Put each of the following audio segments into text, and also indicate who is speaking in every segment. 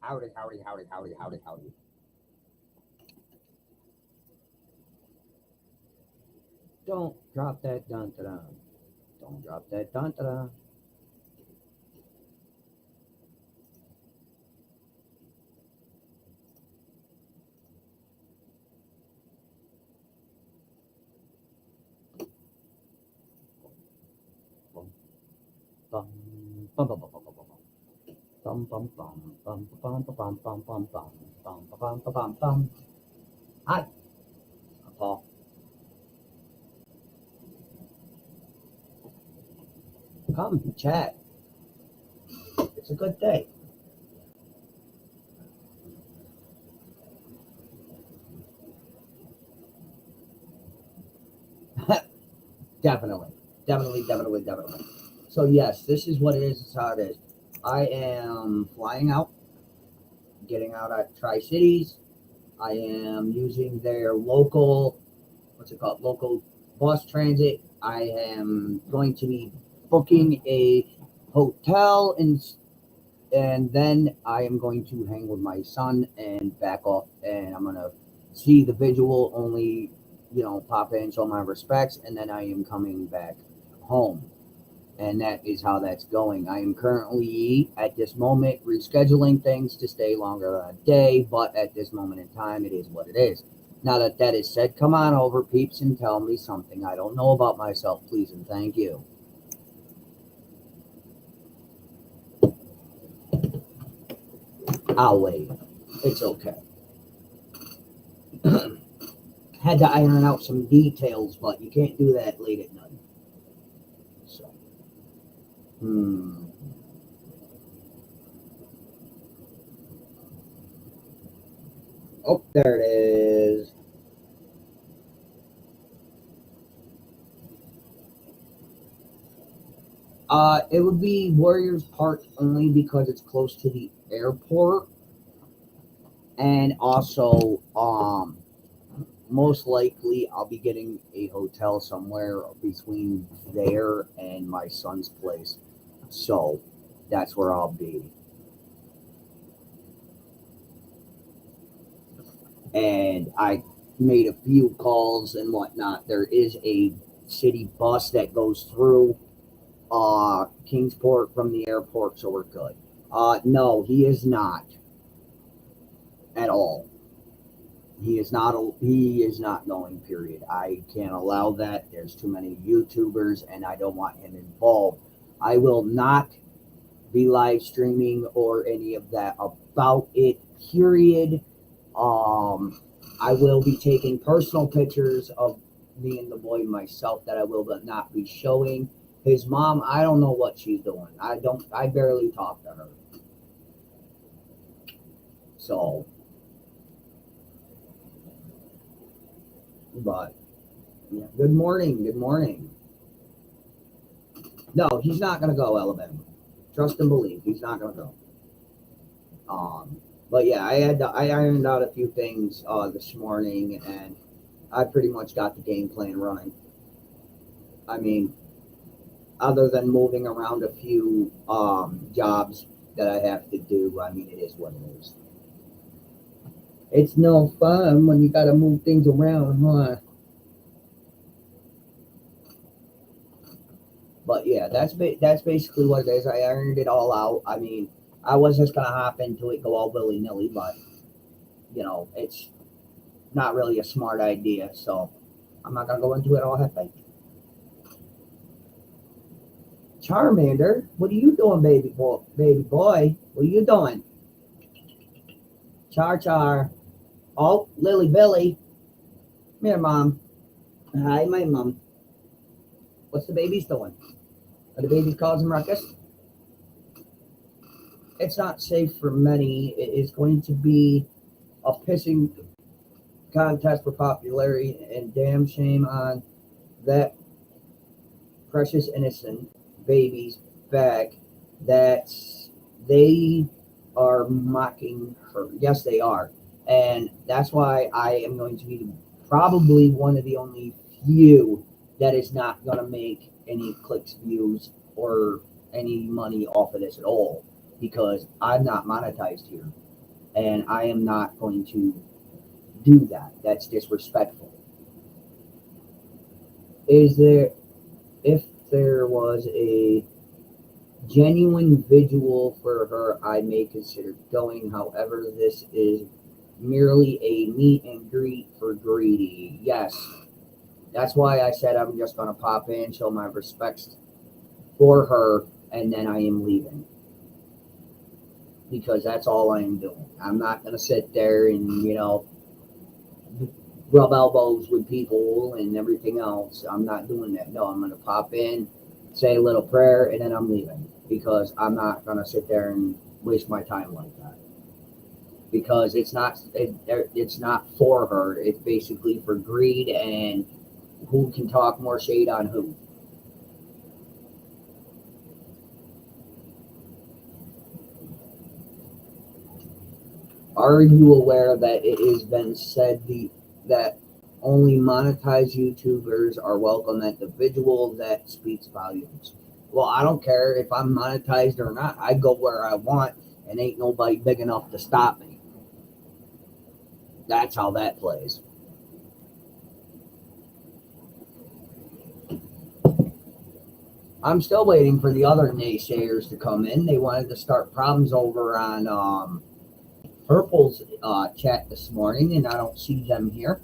Speaker 1: Howdy, howdy, howdy, howdy, howdy, howdy. Don't drop that dun da dun. Don't drop that dun da dun. Bum, bum, bum, bum, bum, bum, bum, bum. Bum, bum, bum, bum, bum, bum, bum, bum, bum, bum, bum, bum, bum, bum, bum. Hi, I'm Paul. Come chat. It's a good day. Definitely, definitely, definitely, definitely. So yes, this is what it is. It's how it is. I am flying out, getting out at Tri Cities. I am using their local, what's it called, local bus transit. I am going to be booking a hotel and then I am going to hang with my son and back off, and I'm gonna see the visual only, pop in, show my respects, and then I am coming back home. And that is how that's going. I am currently at this moment rescheduling things to stay longer than a day, but at this moment in time, it is what it is. Now that that is said, come on over, peeps, and tell me something I don't know about myself, please and thank you. I'll wait. It's okay. Had to iron out some details, but you can't do that late at night. So, hmm. Oh, there it is. It would be Warriors Park only because it's close to the airport, and also, most likely I'll be getting a hotel somewhere between there and my son's place. So, that's where I'll be. And I made a few calls and whatnot. There is a city bus that goes through Kingsport from the airport, so we're good. No, he is not at all. He is not. He is not going. Period. I can't allow that. There's too many YouTubers, and I don't want him involved. I will not be live streaming or any of that about it. Period. Um, I will be taking personal pictures of me and the boy myself that I will not be showing. His mom, I don't know what she's doing. I don't. I barely talk to her. So, but yeah. Good morning. Good morning. No, he's not gonna go, Alabama. Trust and believe, he's not gonna go. But yeah, I ironed out a few things this morning, and I pretty much got the game plan running. I mean, other than moving around a few jobs that I have to do, I mean, it is what it is. It's no fun when you got to move things around, huh? But yeah, that's basically what it is. I ironed it all out. I mean, I was just gonna hop into it, go all willy nilly, but it's not really a smart idea. So I'm not gonna go into it all heavy. Charmander, what are you doing, baby boy? Baby boy, what are you doing? Char Char. Oh, Lily Billy. Come here, mom. Hi, my mom. What's the babies doing? Are the babies causing ruckus? It's not safe for many. It is going to be a pissing contest for popularity, and damn shame on that precious innocent baby's back that they are mocking her. Yes, they are. And that's why I am going to be probably one of the only few that is not going to make any clicks, views, or any money off of this at all because I'm not monetized here. And I am not going to do that. That's disrespectful. If there was a genuine visual for her, I may consider going. However, this is merely a meet and greet for greedy. Yes, that's why I said I'm just going to pop in, show my respects for her, and then I am leaving. Because that's all I am doing. I'm not going to sit there and, rub elbows with people and everything else. I'm not doing that. No, I'm going to pop in, say a little prayer, and then I'm leaving. Because I'm not going to sit there and waste my time like that. Because it's not for her. It's basically for greed and who can talk more shade on who. Are you aware that it has been said that only monetized YouTubers are welcome at the visual? That speaks volumes. Well, I don't care if I'm monetized or not. I go where I want, and ain't nobody big enough to stop me. That's how that plays. I'm still waiting for the other naysayers to come in. They wanted to start problems over on Purple's chat this morning, and I don't see them here.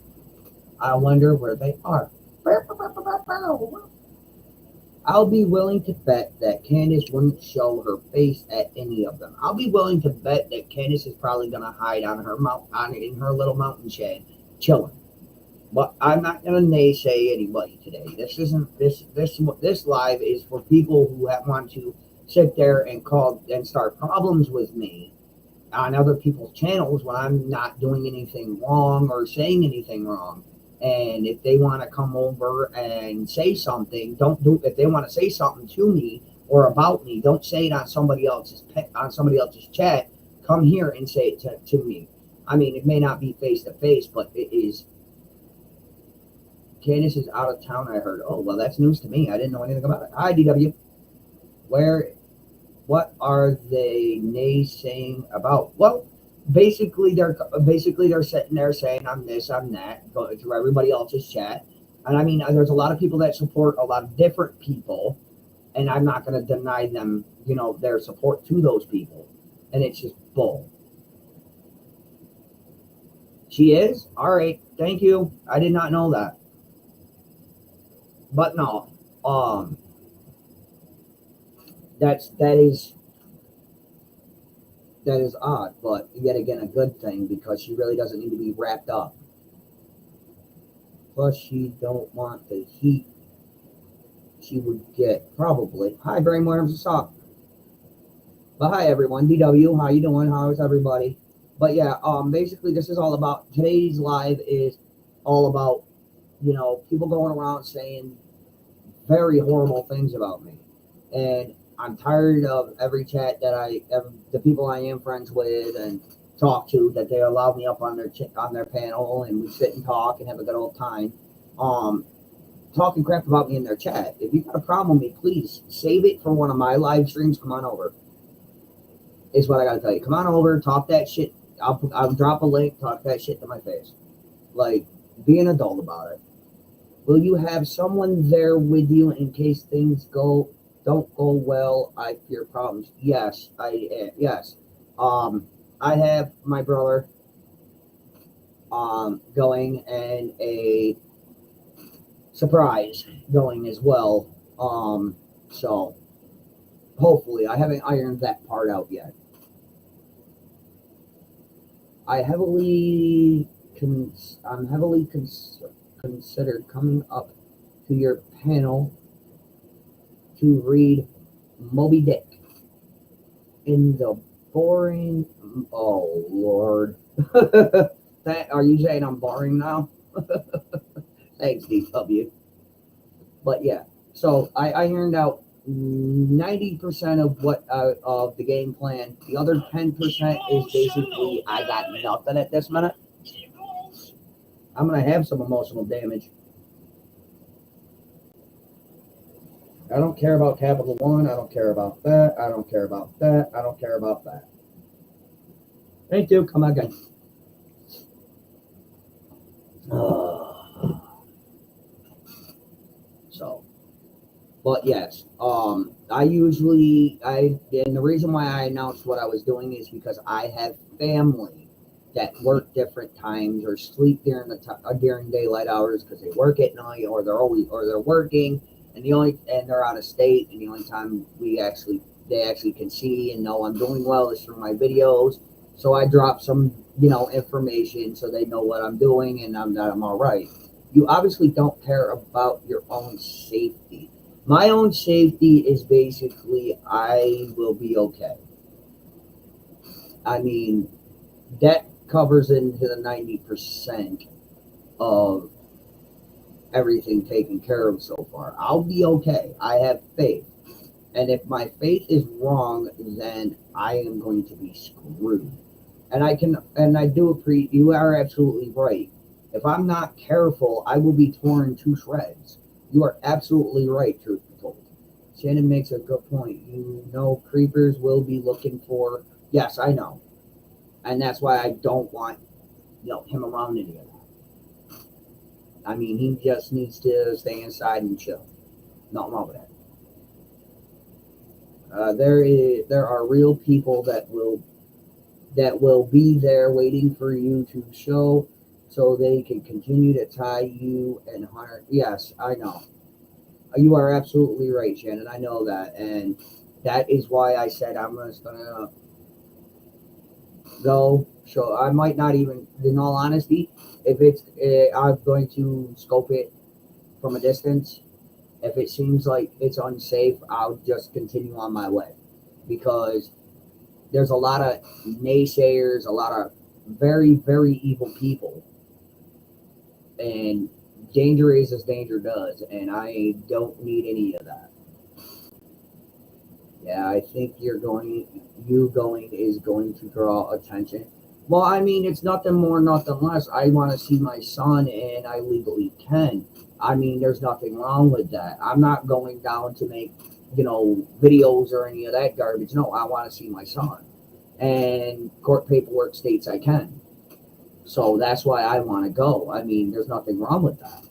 Speaker 1: I wonder where they are. I'll be willing to bet that Candace wouldn't show her face at any of them. I'll be willing to bet that Candace is probably going to hide in her little mountain shed, chilling. But I'm not going to naysay anybody today. This live is for people who want to sit there and call and start problems with me on other people's channels when I'm not doing anything wrong or saying anything wrong. And if they want to come over and say something, if they want to say something to me or about me, don't say it on somebody else's chat. Come here and say it to me. I mean, it may not be face to face, but it is. Candace is out of town, I heard. Oh, well, that's news to me. I didn't know anything about it. Hi, DW. What are they naysaying about? Well, basically they're sitting there saying I'm this, I'm that, going through everybody else's chat. And I mean, there's a lot of people that support a lot of different people, and I'm not going to deny them, their support to those people. And it's just bull. She is? All right. Thank you. I did not know that. But no, that is odd, but yet again a good thing because she really doesn't need to be wrapped up. Plus, she don't want the heat she would get probably. Hi, Brainworms, what's up? But hi everyone, DW, how you doing? How is everybody? But yeah, basically this is all about today's live is all about people going around saying very horrible things about me, and I'm tired of every chat that the people I am friends with and talk to, that they allow me up on their panel and we sit and talk and have a good old time, talking crap about me in their chat. If you've got a problem with me, please save it for one of my live streams. Come on over. Is what I gotta tell you. Come on over, talk that shit. I'll drop a link, talk that shit to my face. Like, be an adult about it. Will you have someone there with you in case things don't go well? I fear problems. Yes, yes. I have my brother going and a surprise going as well. So hopefully I haven't ironed that part out yet. I'm heavily considered coming up to your panel to read Moby Dick in the boring. Oh Lord, are you saying I'm boring now? Thanks, DW. But yeah, so I ironed out 90% of what of the game plan. The other 10% is basically I got nothing at this minute. I'm gonna have some emotional damage. I don't care about Capital One. I don't care about that. I don't care about that. I don't care about that. Thank you. Come again. So, but yes, and the reason why I announced what I was doing is because I have family that work different times or sleep during daylight hours because they work at night or they're working, and they're out of state, and the only time they actually can see and know I'm doing well is through my videos. So I drop some information so they know what I'm doing and that I'm all right. You obviously don't care about your own safety. My own safety is basically I will be okay. I mean, that covers into the 90% of everything taken care of so far. I'll be okay. I have faith. And if my faith is wrong, then I am going to be screwed. You are absolutely right. If I'm not careful, I will be torn to shreds. You are absolutely right, truth be told. Shannon makes a good point. Creepers will be looking for. Yes, I know. And that's why I don't want him around any of that. I mean, he just needs to stay inside and chill. Nothing wrong with that. There are real people that will be there waiting for you to show so they can continue to tie you and Hunter. Yes, I know. You are absolutely right, Shannon. I know that. And that is why I said I'm just going to go show. I might not even, in all honesty, if I'm going to scope it from a distance. If it seems like it's unsafe, I'll just continue on my way because there's a lot of naysayers, a lot of very, very evil people. And danger is as danger does, and I don't need any of that. Yeah, I think you going is going to draw attention. Well, I mean, it's nothing more, nothing less. I want to see my son, and I legally can. I mean, there's nothing wrong with that. I'm not going down to make, videos or any of that garbage. No, I want to see my son. And court paperwork states I can. So that's why I want to go. I mean, there's nothing wrong with that.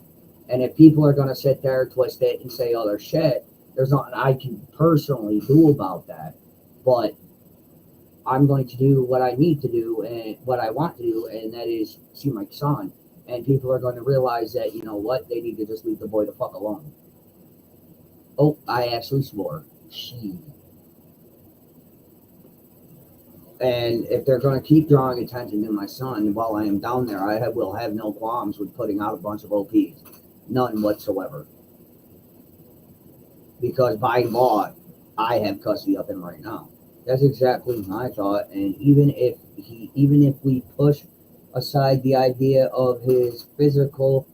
Speaker 1: And if people are going to sit there, twist it, and say other shit, there's nothing I can personally do about that. But I'm going to do what I need to do and what I want to do, and that is see my son. And people are going to realize that, they need to just leave the boy the fuck alone. Oh, I actually swore. She. And if they're going to keep drawing attention to my son while I am down there, will have no qualms with putting out a bunch of OPs. None whatsoever. Because by law, I have custody of him right now. That's exactly my thought. And even if we push aside the idea of his physical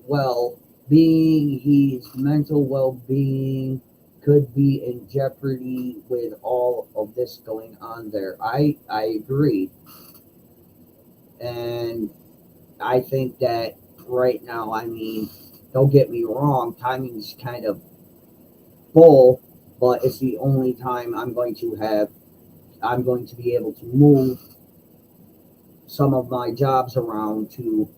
Speaker 1: well-being, his mental well-being could be in jeopardy with all of this going on there. I agree. And I think that right now, I mean, don't get me wrong, timing's kind of full, but it's the only time I'm going to be able to move some of my jobs around to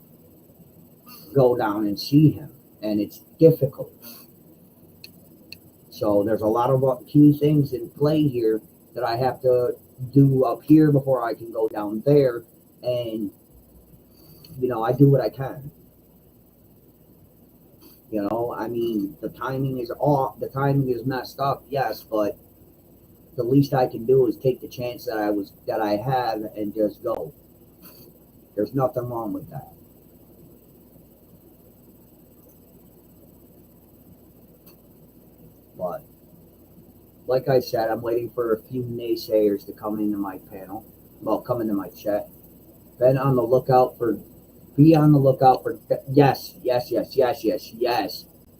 Speaker 1: go down and see him. And it's difficult. So there's a lot of key things in play here that I have to do up here before I can go down there. And, I do what I can. I mean, the timing is off. The timing is messed up, yes, but the least I can do is take the chance that I have and just go. There's nothing wrong with that. But like I said, I'm waiting for a few naysayers to come into my panel. Well, come into my chat. Be on the lookout for. Yes.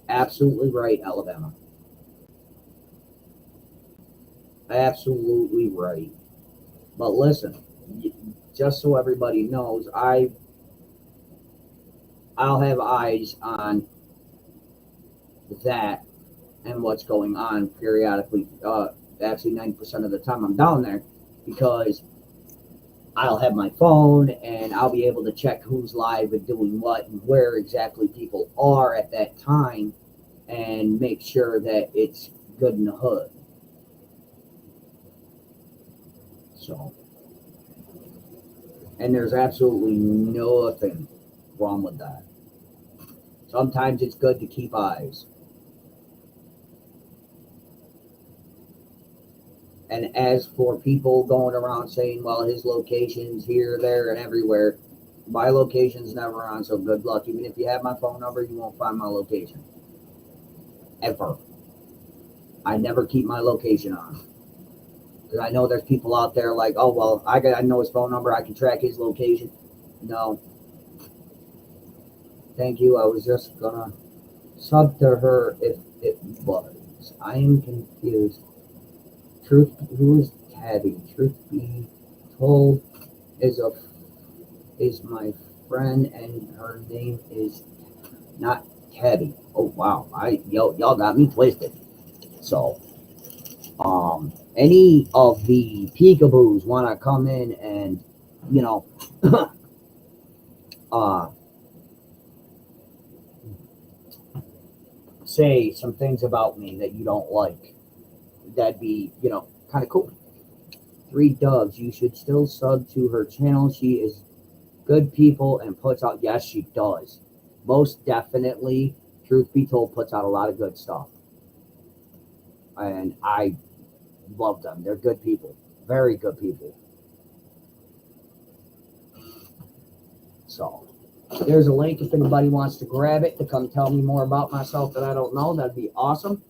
Speaker 1: Absolutely right, Alabama. Absolutely right. But listen, just so everybody knows, I'll have eyes on that and what's going on periodically. Actually, 90% of the time I'm down there because I'll have my phone and I'll be able to check who's live and doing what and where exactly people are at that time and make sure that it's good in the hood. So, and there's absolutely nothing wrong with that. Sometimes it's good to keep eyes. And as for people going around saying, well, his location's here, there, and everywhere, my location's never on, so good luck. Even if you have my phone number, you won't find my location. Ever. I never keep my location on. Because I know there's people out there like, oh, well, I know his phone number, I can track his location. No. Thank you. I was just gonna sub to her if it was. I am confused. Truth, who is Tabby? Truth be told, is my friend, and her name is not Tabby. Oh wow, y'all got me twisted. So, any of the peekaboos want to come in and, you know, say some things about me that you don't like, that'd be, kind of cool. Three Doves, you should still sub to her channel. She is good people and puts out, yes, she does. Most definitely, truth be told, puts out a lot of good stuff. And I love them. They're good people. Very good people. So, there's a link if anybody wants to grab it to come tell me more about myself that I don't know. That'd be awesome.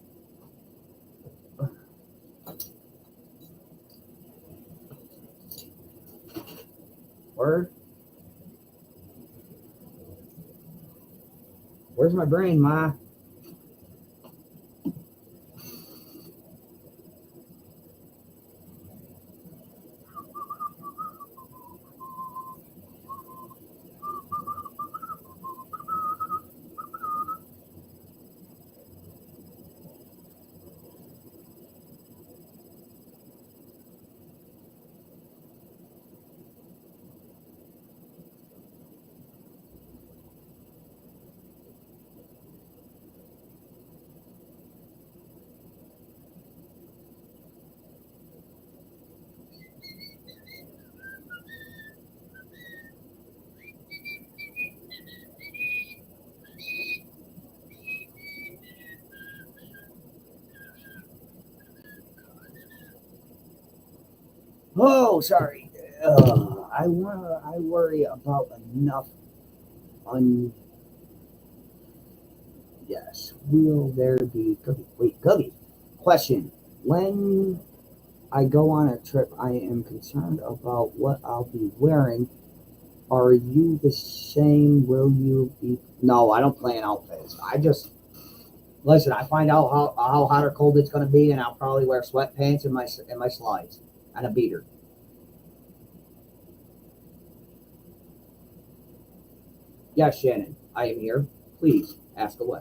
Speaker 1: Word. Where's my brain, Ma? Oh, sorry. I worry about enough. Yes. Will there be cookie? Wait, cookie. Question. When I go on a trip, I am concerned about what I'll be wearing. Are you the same? Will you be? No, I don't plan outfits. I just listen. I find out how hot or cold it's going to be, and I'll probably wear sweatpants and my slides and a beater. Yes, Shannon, I am here. Please ask away.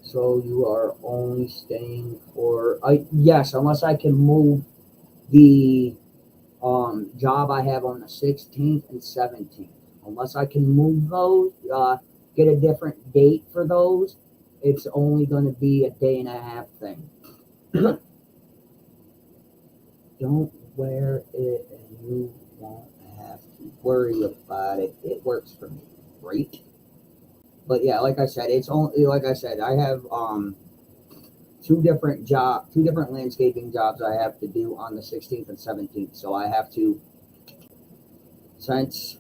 Speaker 1: So you are only staying for yes, unless I can move the job I have on the 16th and 17th. Unless I can move those, get a different date for those, it's only going to be a day and a half thing. Don't wear it and you won't have to worry about it. It works for me. Great. But yeah, like I said, it's only like I said, I have two different landscaping jobs I have to do on the 16th and 17th. So I have to, since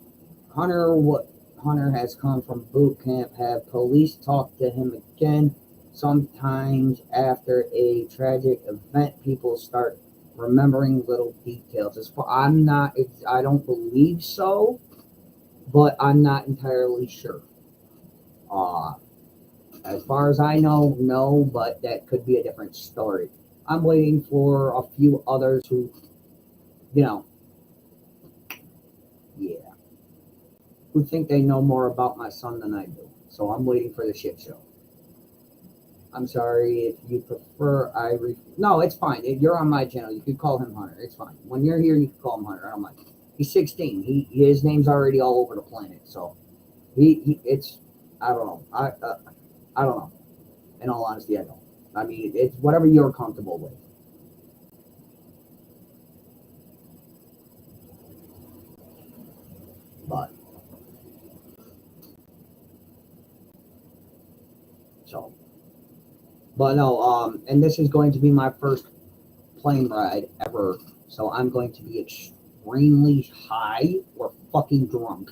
Speaker 1: Hunter has come from boot camp, have police talk to him again. Sometimes after a tragic event, people start remembering little details. I don't believe so, but I'm not entirely sure. As far as I know, no, but that could be a different story. I'm waiting for a few others who, you know, yeah, who think they know more about my son than I do. So I'm waiting for the shit show. I'm sorry if you prefer. No, it's fine. If you're on my channel, you could call him Hunter. It's fine. When you're here, you can call him Hunter. I don't mind. He's 16. His name's already all over the planet. So it's I don't know. I don't know. In all honesty, I don't. I mean, it's whatever you're comfortable with. But no, and this is going to be my first plane ride ever, so I'm going to be extremely high or fucking drunk.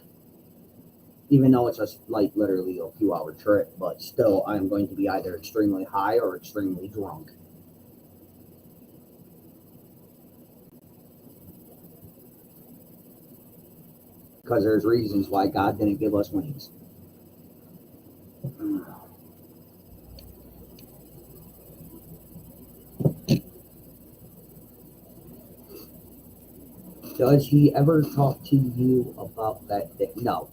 Speaker 1: Even though it's literally a few hour trip, but still I'm going to be either extremely high or extremely drunk. Because there's reasons why God didn't give us wings. Does he ever talk to you about that thing? No.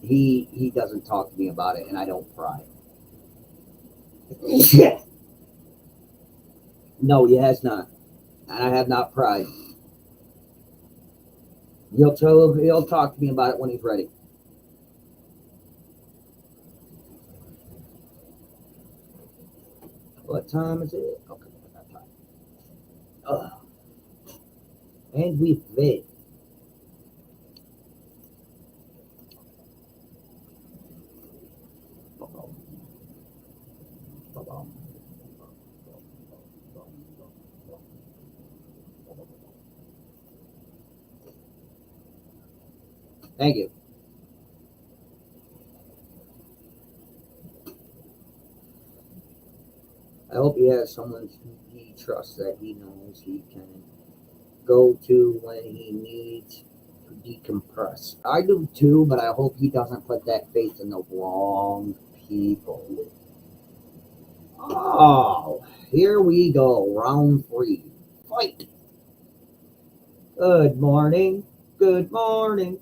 Speaker 1: He doesn't talk to me about it, and I don't pry. No, he has not. And I have not pried. He'll talk to me about it when he's ready. What time is it? Okay, I got time. And we've read. Thank you. I hope he has someone he trusts that he knows he can go to when he needs to decompress. I do too, but I hope he doesn't put that faith in the wrong people. Oh, here we go. Round 3. Fight. Good morning. Good morning.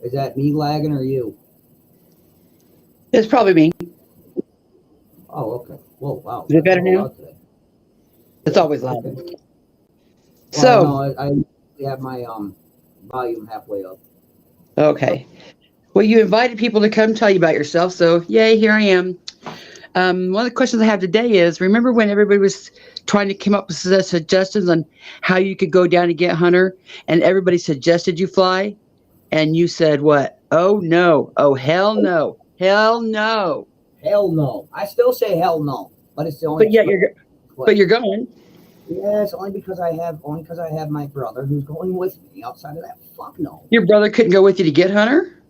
Speaker 1: Is that me lagging or you?
Speaker 2: It's probably me.
Speaker 1: Oh, okay. Whoa, wow.
Speaker 2: Is it better now? It's always loud. Okay.
Speaker 1: Well,
Speaker 2: So
Speaker 1: no, I have my volume halfway up.
Speaker 2: Okay. Well, you invited people to come tell you about yourself, so yay, here I am. One of the questions I have today is, remember when everybody was trying to come up with suggestions on how you could go down and get Hunter, and everybody suggested you fly, and you said what? Oh, no. Oh, hell no. Hell no.
Speaker 1: Hell no. I still say hell no, but it's the only.
Speaker 2: But you're going.
Speaker 1: Yeah, it's only because I have my brother who's going with me. Outside of that, fuck no.
Speaker 2: Your brother couldn't go with you to get Hunter?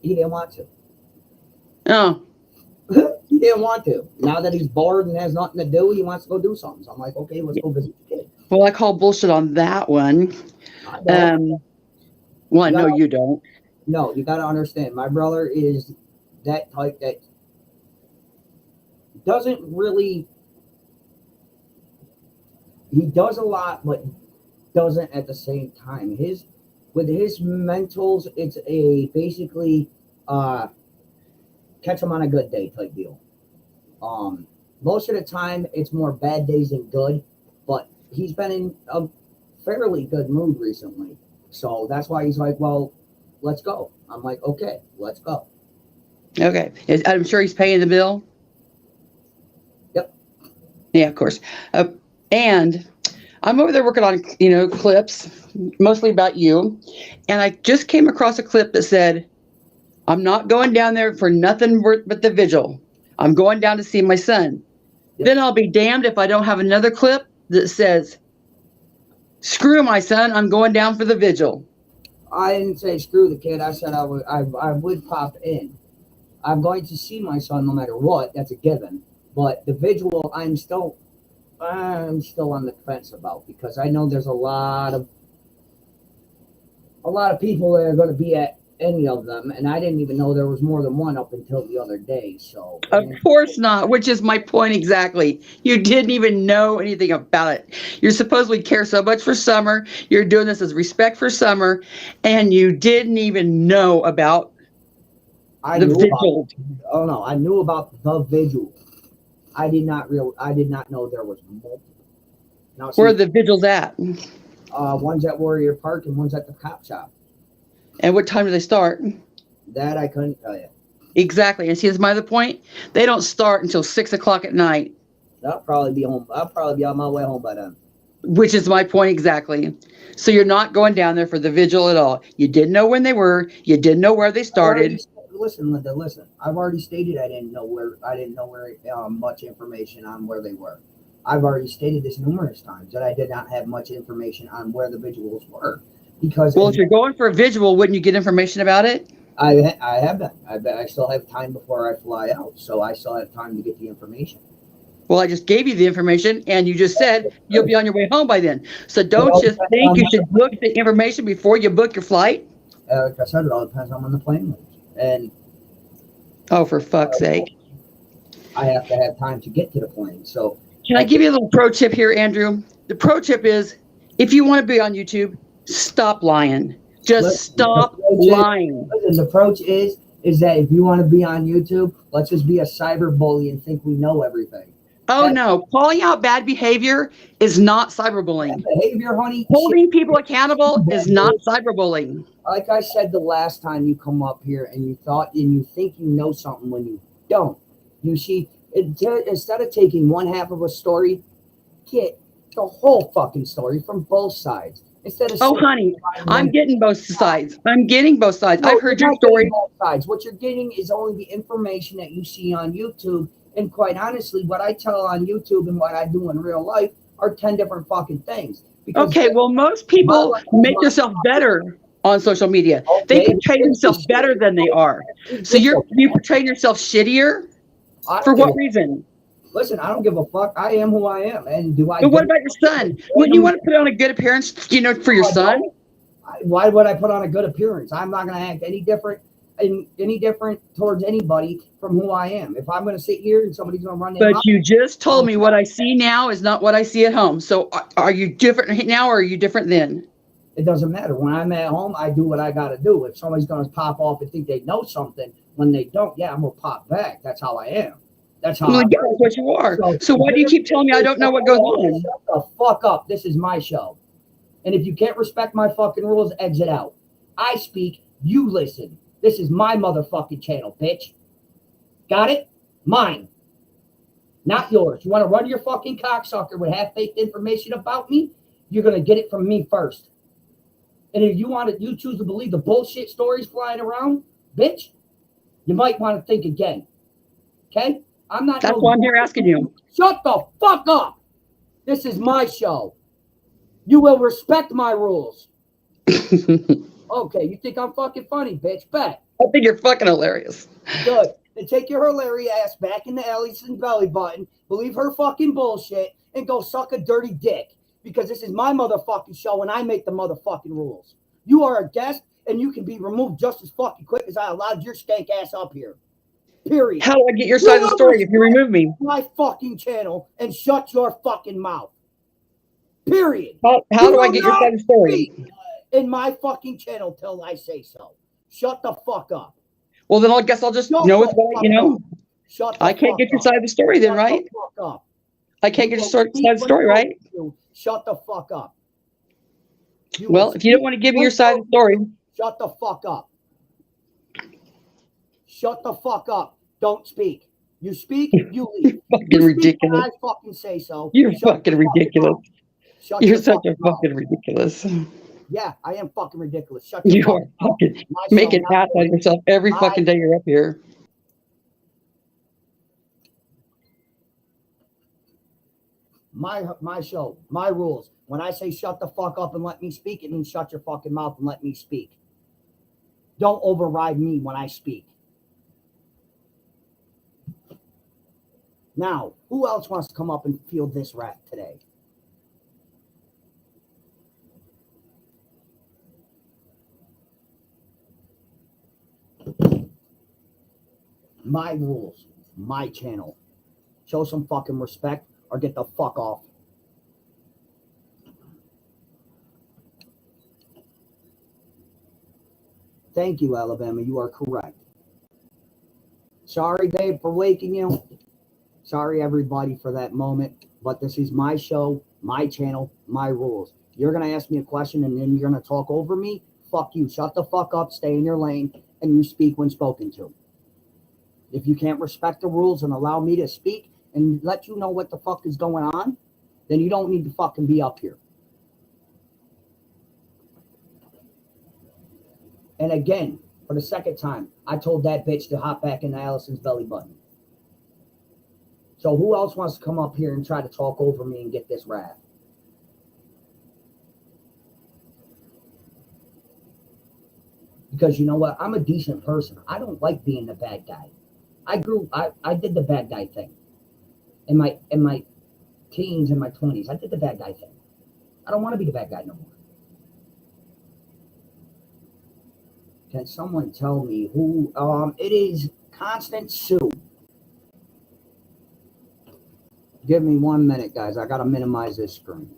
Speaker 1: He didn't want to.
Speaker 2: Oh.
Speaker 1: He didn't want to. Now that he's bored and has nothing to do, he wants to go do something. So I'm like, okay, let's go visit the kid.
Speaker 2: Well, I call bullshit on that one. Well, no, you don't.
Speaker 1: No, you got to understand. My brother is that type that doesn't really. He does a lot, but doesn't at the same time. With his mentals, it's a basically catch him on a good day type deal. Most of the time, it's more bad days than good, but he's been in a fairly good mood recently. So that's why he's like, well, let's go. I'm like, okay, let's go.
Speaker 2: Okay. I'm sure he's paying the bill.
Speaker 1: Yep.
Speaker 2: Yeah, of course. And I'm over there working on, clips, mostly about you. And I just came across a clip that said, I'm not going down there for nothing but the vigil. I'm going down to see my son. Yep. Then I'll be damned if I don't have another clip that says, screw my son, I'm going down for the vigil.
Speaker 1: I didn't say screw the kid. I said I would pop in. I'm going to see my son no matter what. That's a given. But the vigil, I'm still on the fence about, because I know there's a lot of people that are going to be at any of them, and I didn't even know there was more than one up until the other day. So
Speaker 2: of course not, which is my point exactly. You didn't even know anything about it. You supposedly care so much for Summer. You're doing this as respect for Summer, and you didn't even know about
Speaker 1: I
Speaker 2: The
Speaker 1: knew
Speaker 2: vigil.
Speaker 1: about. Oh no, I knew about the vigil. I did not know there was multiple. Now
Speaker 2: Where are
Speaker 1: see,
Speaker 2: the vigils at?
Speaker 1: one's at Warrior Park and one's at the cop shop.
Speaker 2: And what time do they start?
Speaker 1: That I couldn't tell you.
Speaker 2: Exactly. And see, that's my other point. They don't start until 6 o'clock at night,
Speaker 1: I'll probably be home. I'll probably be on my way home by then.
Speaker 2: which is my point exactly. So you're not going down there for the vigil at all. You didn't know when they were. You didn't know where they started.
Speaker 1: Listen, Linda. Listen. I've already stated I didn't know where. Much information on where they were. I've already stated this numerous times that I did not have much information on where the vigils were because
Speaker 2: Well, if you're going for a vigil, wouldn't you get information about it?
Speaker 1: I have been. I still have time before I fly out, so I still have time to get the information.
Speaker 2: Well, I just gave you the information, and you just said you'll be on your way home by then. So don't
Speaker 1: Well,
Speaker 2: you think you should look at the information before you book your flight?
Speaker 1: Like I said, it all depends on when the plane leaves, and
Speaker 2: Oh, for fuck's sake.
Speaker 1: I have to have time to get to the plane. So
Speaker 2: Can I give you a little pro tip here, Andrew? The pro tip is if you want to be on YouTube, stop lying. Just stop lying.
Speaker 1: Listen, the approach is that if you want to be on YouTube, let's just be a cyber bully and think we know everything.
Speaker 2: Oh no, calling out bad behavior is not cyberbullying.
Speaker 1: Behavior, honey.
Speaker 2: Holding people accountable is not cyberbullying.
Speaker 1: Like I said the last time you come up here and you think you know something when you don't. You see, instead of taking one half of a story, get the whole fucking story from both sides. Instead of
Speaker 2: Oh, honey, I'm getting both sides. I'm getting both sides.
Speaker 1: No,
Speaker 2: I've heard
Speaker 1: you're
Speaker 2: your
Speaker 1: not getting
Speaker 2: story.
Speaker 1: both sides. What you're getting is only the information that you see on YouTube. And quite honestly, what I tell on YouTube and what I do in real life are 10 different fucking things.
Speaker 2: Okay, well, most people make themselves better on social media. They portray themselves better than they are. So you portray yourself shittier? For what reason?
Speaker 1: Listen, I don't give a fuck. I am who I am. And do I?
Speaker 2: But what about your son? Wouldn't you want to put on a good appearance, for your son?
Speaker 1: Why would I put on a good appearance? I'm not going to act any different towards anybody from who I am. If I'm going to sit here and somebody's going to run their mouth.
Speaker 2: But you just told me what I see now is not what I see at home. So are you different now or are you different then?
Speaker 1: It doesn't matter. When I'm at home, I do what I got to do. If somebody's going to pop off and think they know something when they don't, yeah, I'm going to pop back. That's how I am. That's how
Speaker 2: that's what you are. So why do you keep telling me I don't know what goes on?
Speaker 1: Shut the fuck up. This is my show. And if you can't respect my fucking rules, exit out. I speak, you listen. This is my motherfucking channel, bitch. Got it? Mine. Not yours. You want to run your fucking cocksucker with half-baked information about me? You're going to get it from me first. And if you choose to believe the bullshit stories flying around, bitch, you might want to think again. Okay?
Speaker 2: That's why I'm here asking you.
Speaker 1: Shut the fuck up. This is my show. You will respect my rules. Okay, you think I'm fucking funny, bitch? Bet.
Speaker 2: I think you're fucking hilarious.
Speaker 1: Good. Then take your hilarious ass back in the Ellison belly button, believe her fucking bullshit, and go suck a dirty dick. Because this is my motherfucking show and I make the motherfucking rules. You are a guest and you can be removed just as fucking quick as I allowed your stank ass up here. Period.
Speaker 2: How do I get your side of the story if you remove me?
Speaker 1: My fucking channel and shut your fucking mouth. Period.
Speaker 2: How do I get your side of the story?
Speaker 1: In my fucking channel till I say so. Shut the fuck up.
Speaker 2: Well, then I guess I'll just know it's what
Speaker 1: Shut
Speaker 2: I can't get your side of the story then, right?
Speaker 1: Shut the fuck up.
Speaker 2: I can't get your side of the story, right?
Speaker 1: Shut the fuck up.
Speaker 2: Well, if you don't want to give me your side of the story.
Speaker 1: Shut the fuck up. Shut the fuck up. Don't speak. You speak, you leave.
Speaker 2: Fucking ridiculous.
Speaker 1: I fucking say so.
Speaker 2: You're fucking ridiculous. You're such a fucking
Speaker 1: mouth.
Speaker 2: ridiculous.
Speaker 1: Yeah, I am fucking ridiculous. Shut
Speaker 2: You are fucking making ass out of yourself every fucking day you're up here.
Speaker 1: My show, my rules. When I say shut the fuck up and let me speak, it means shut your fucking mouth and let me speak. Don't override me when I speak. Now, who else wants to come up and field this rap today? My rules, my channel. Show some fucking respect or get the fuck off. Thank you, Alabama. You are correct. Sorry, babe, for waking you. Sorry, everybody, for that moment. But this is my show, my channel, my rules. You're going to ask me a question and then you're going to talk over me. Fuck you. Shut the fuck up, stay in your lane, and you speak when spoken to. If you can't respect the rules and allow me to speak and let you know what the fuck is going on, then you don't need to fucking be up here. And again, for the second time, I told that bitch to hop back into Allison's belly button. So who else wants to come up here and try to talk over me and get this wrath? Because you know what? I'm a decent person. I don't like being the bad guy. I did the bad guy thing. In my teens and my 20s, I did the bad guy thing. I don't want to be the bad guy no more. Can someone tell me who? It is Constant Sue. Give me 1 minute, guys. I gotta minimize this screen.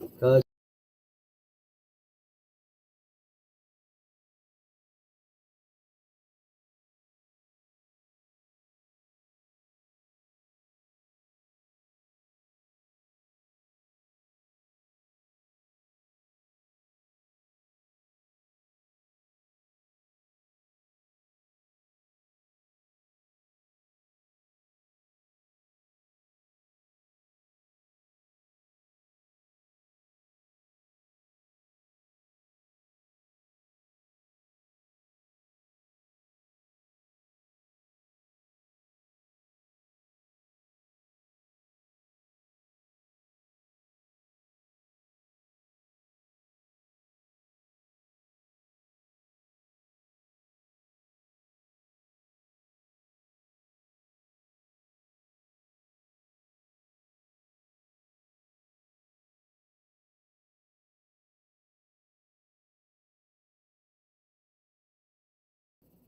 Speaker 1: Because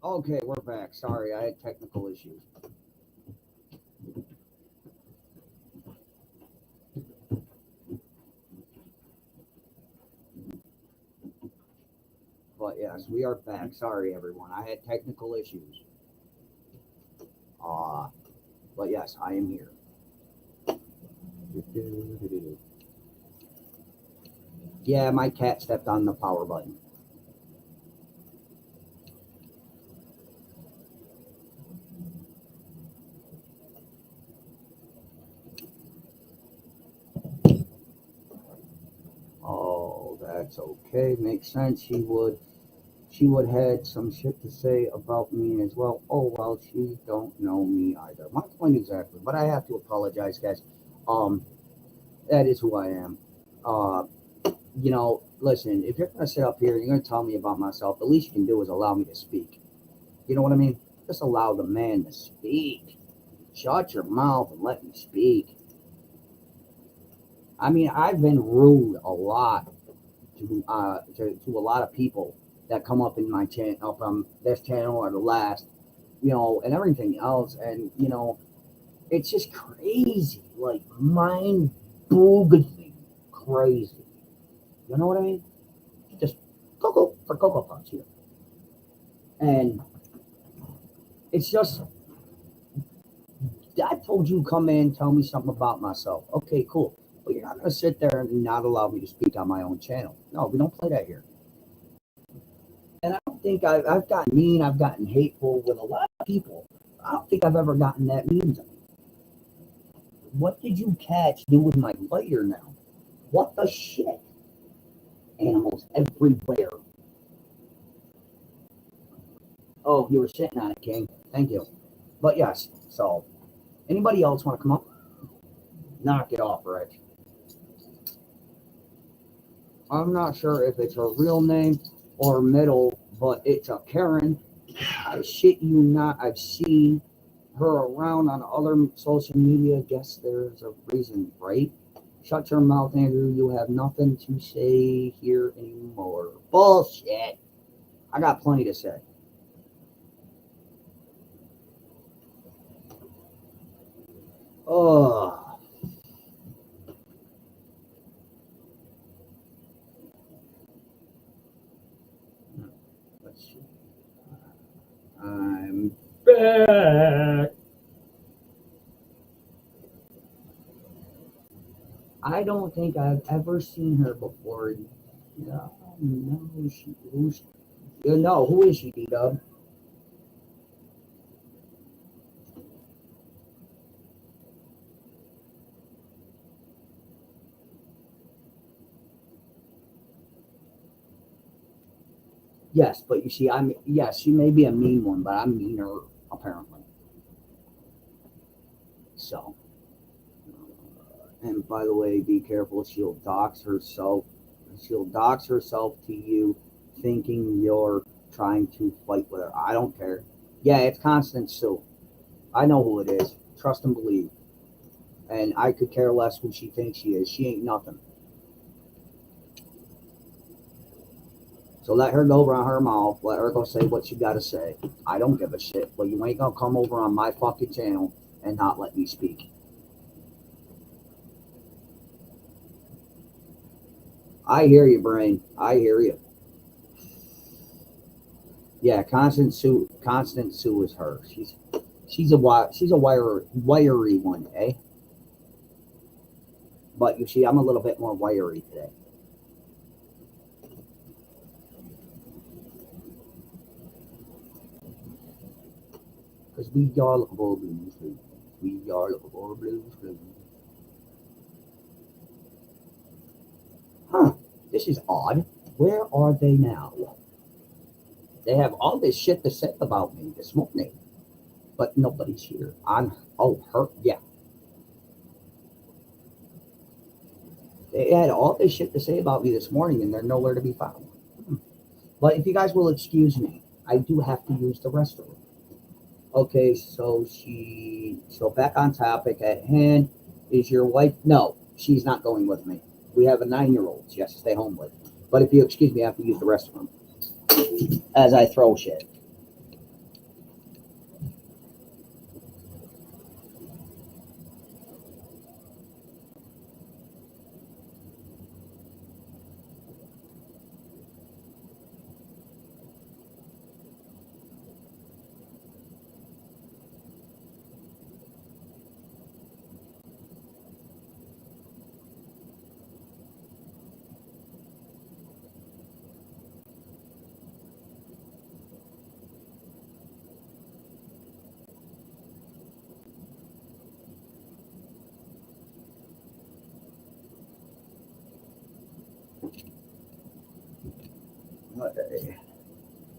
Speaker 1: okay, we're back. Sorry, I had technical issues. But yes, we are back. Sorry, everyone. I had technical issues. But yes, I am here. Yeah, my cat stepped on the power button. Oh, that's okay. Makes sense. She would had some shit to say about me as well. Oh well, she don't know me either. My point exactly. But I have to apologize, guys. That is who I am. Uh, listen, if you're gonna sit up here and you're gonna tell me about myself, the least you can do is allow me to speak. You know what I mean? Just allow the man to speak. Shut your mouth and let me speak. I mean, I've been rude a lot to a lot of people that come up in my channel, up on this channel or the last, and everything else, and it's just crazy, like mind boggling crazy. You know what I mean? Just Cocoa for Cocoa Puffs here, and it's just. I told you come in, tell me something about myself. Okay, cool. But you're not going to sit there and not allow me to speak on my own channel. No, we don't play that here. And I don't think I've gotten mean, I've gotten hateful with a lot of people. I don't think I've ever gotten that mean to me. What did you catch doing my lighter now? What the shit? Animals everywhere. Oh, you were sitting on it, King. Thank you. But yes, so anybody else want to come up? Knock it off, Rich. I'm not sure if it's her real name or middle, but it's a Karen. I shit you not. I've seen her around on other social media. Guess there's a reason, right? Shut your mouth, Andrew. You have nothing to say here anymore. Bullshit. I got plenty to say. Oh. Let's see. I don't think I've ever seen her before. No, who is she, D-Dub? Yes, but you see, yes, she may be a mean one, but I'm meaner, apparently. So, and by the way, be careful, she'll dox herself. She'll dox herself to you thinking you're trying to fight with her. I don't care. Yeah, it's Constant Sue. I know who it is. Trust and believe. And I could care less who she thinks she is. She ain't nothing. So let her go run her mouth. Let her go say what she got to say. I don't give a shit. But you ain't going to come over on my fucking channel and not let me speak. I hear you, Brain. I hear you. Yeah, Constant Sue is her. She's a wiry one, eh? But you see, I'm a little bit more wiry today. Because we are lovable blues. We are lovable blues. Huh. This is odd. Where are they now? They have all this shit to say about me this morning. But nobody's here. Her. Yeah. They had all this shit to say about me this morning and they're nowhere to be found. But if you guys will excuse me, I do have to use the restroom. Okay, so back on topic at hand. Is your wife? No, she's not going with me. We have a 9-year-old she has to stay home with. But if you excuse me, I have to use the restroom as I throw shit.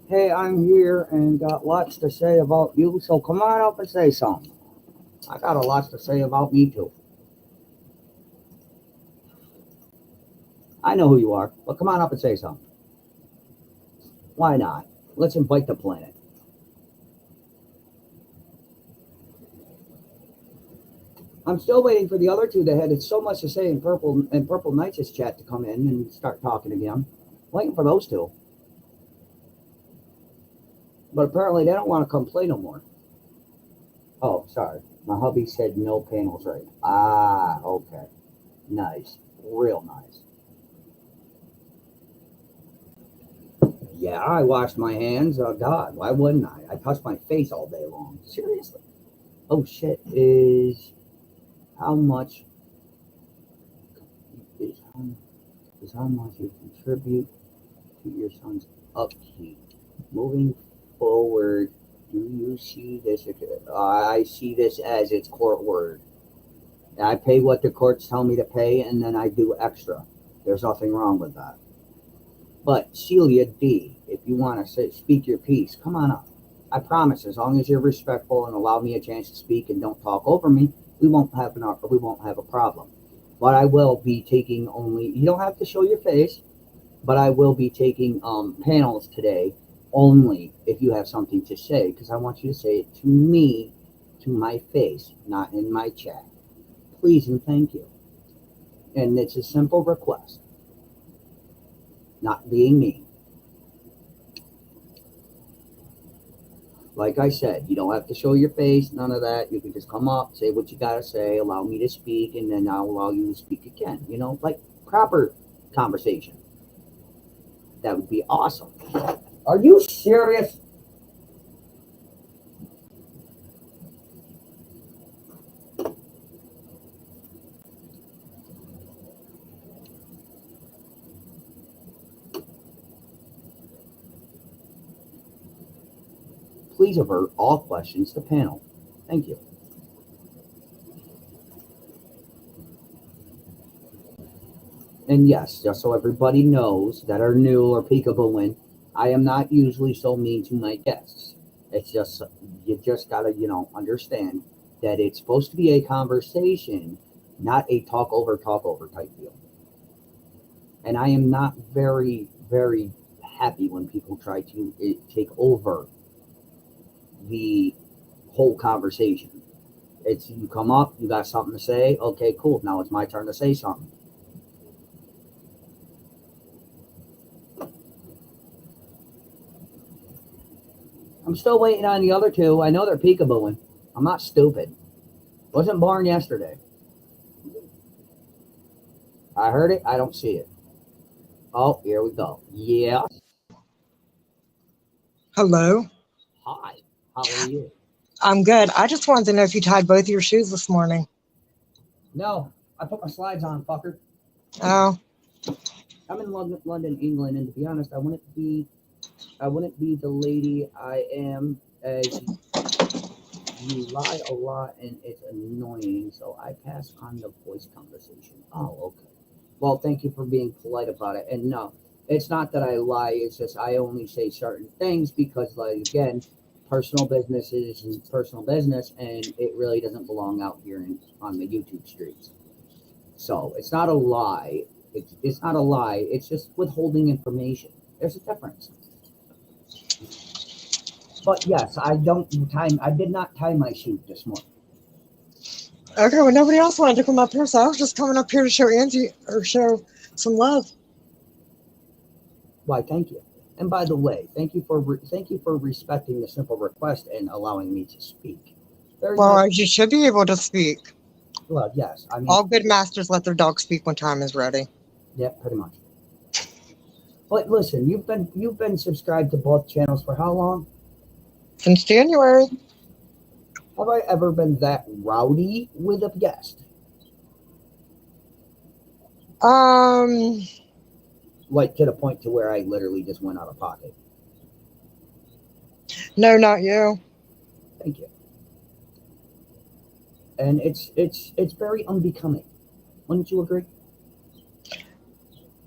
Speaker 1: Hey, I'm here and got lots to say about you, so come on up and say something. I got a lot to say about me too. I know who you are, but come on up and say something. Why not? Let's invite the planet. I'm still waiting for the other two that had so much to say in Purple Knights' chat to come in and start talking again. Waiting for those two. But apparently they don't want to come play no more. Oh, sorry. My hubby said no panels right. Ah, okay. Nice. Real nice. Yeah, I washed my hands. Oh, God, why wouldn't I? I touched my face all day long. Seriously. Oh, shit. How much you contribute to your son's upkeep. Moving forward, do you see this? I see this as its court word. I pay what the courts tell me to pay, and then I do extra. There's nothing wrong with that. But Celia D, if you want to speak your piece, come on up. I promise, as long as you're respectful and allow me a chance to speak and don't talk over me, we won't have a problem. But I will be taking only. You don't have to show your face, but I will be taking panels today only if you have something to say, because I want you to say it to me, to my face, not in my chat. Please and thank you. And it's a simple request. Not being mean. Like I said, you don't have to show your face, none of that. You can just come up, say what you gotta say, allow me to speak, and then I'll allow you to speak again. You know, like proper conversation. That would be awesome. Are you serious? Please avert all questions to panel. Thank you. And yes, just so everybody knows that are new or peekabooing, I am not usually so mean to my guests. It's just, you just gotta, understand that it's supposed to be a conversation, not a talk over type deal. And I am not very, very happy when people try to take over the whole conversation. It's, you come up, you got something to say, okay, cool, now it's my turn to say something. I'm still waiting on the other two. I know they're peekabooing. I'm not stupid. Wasn't born yesterday. I heard it. I don't see it. Oh, here we go. Yeah.
Speaker 3: Hello.
Speaker 1: Hi. How are you?
Speaker 3: I'm good. I just wanted to know if you tied both of your shoes this morning.
Speaker 1: No, I put my slides on, fucker.
Speaker 3: Oh,
Speaker 1: I'm in London, England, and to be honest, I wouldn't be the lady I am, as you lie a lot and it's annoying, so I pass on the voice conversation. Oh, okay. Well, thank you for being polite about it. And no, it's not that I lie, it's just I only say certain things because, like, again, personal business is personal business, and it really doesn't belong out here on the YouTube streets. So it's not a lie. It's not a lie. It's just withholding information. There's a difference. But yes, I did not tie my shoe this morning.
Speaker 3: okay. Well, nobody else wanted to come up here, so I was just coming up here to show Angie or show some love.
Speaker 1: Why, thank you. And by the way, thank you for respecting the simple request and allowing me to speak. Very
Speaker 3: Well,
Speaker 1: nice.
Speaker 3: you should be able to speak.
Speaker 1: Well, yes. I mean,
Speaker 3: All good masters let their dog speak when time is ready.
Speaker 1: yeah, pretty much. But listen, you've been subscribed to both channels for how long?
Speaker 3: Since January.
Speaker 1: Have I ever been that rowdy with a guest? Like to the point to where I literally just went out of pocket.
Speaker 3: No, not you.
Speaker 1: Thank you. And it's very unbecoming. Wouldn't you agree?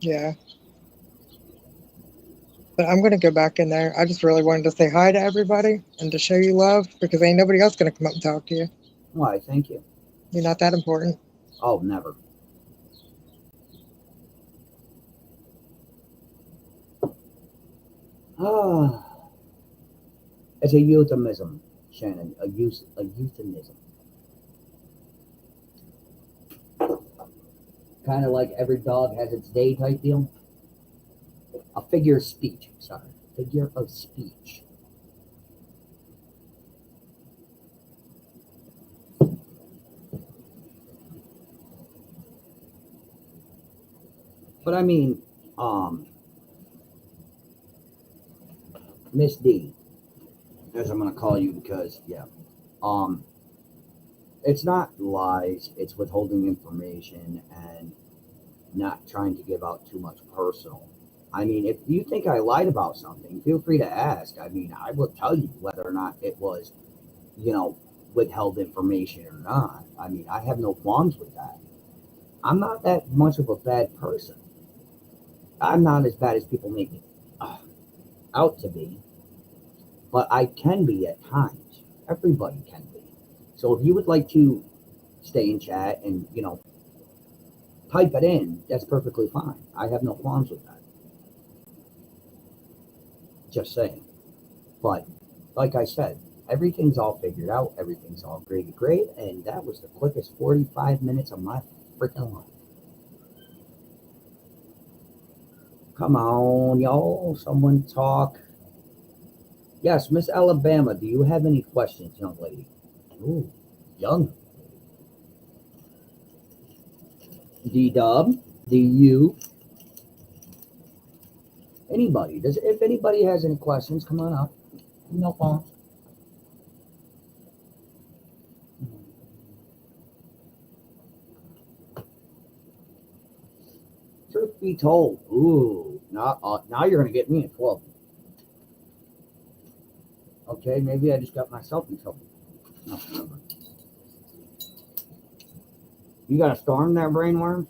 Speaker 3: Yeah. But I'm going to go back in there. I just really wanted to say hi to everybody and to show you love because ain't nobody else going to come up and talk to you.
Speaker 1: Why, thank you.
Speaker 3: You're not that important.
Speaker 1: Oh, never. Ah, it's a euphemism, Shannon. A euphemism. Kind of like every dog has its day type deal. A figure of speech. Sorry, figure of speech. But I mean, Miss D, as I'm gonna call you because yeah, it's not lies, it's withholding information and not trying to give out too much personal. I mean, if you think I lied about something, feel free to ask. I mean, I will tell you whether or not it was, withheld information or not. I mean, I have no qualms with that. I'm not that much of a bad person. I'm not as bad as people make me out to be, but I can be at times. Everybody can be. So if you would like to stay in chat and, type it in, that's perfectly fine. I have no qualms with that. Just saying. But like I said, everything's all figured out. Everything's all great. And that was the quickest 45 minutes of my freaking life. Come on, y'all. Someone talk. Yes, Miss Alabama, do you have any questions, young lady? Ooh, young. D-Dub, D-U. Anybody. If anybody has any questions, come on up. No problem. Truth be told, ooh, now you're gonna get me in trouble. Okay, maybe I just got myself in trouble. No, never mind. You got a storm there, brainworm?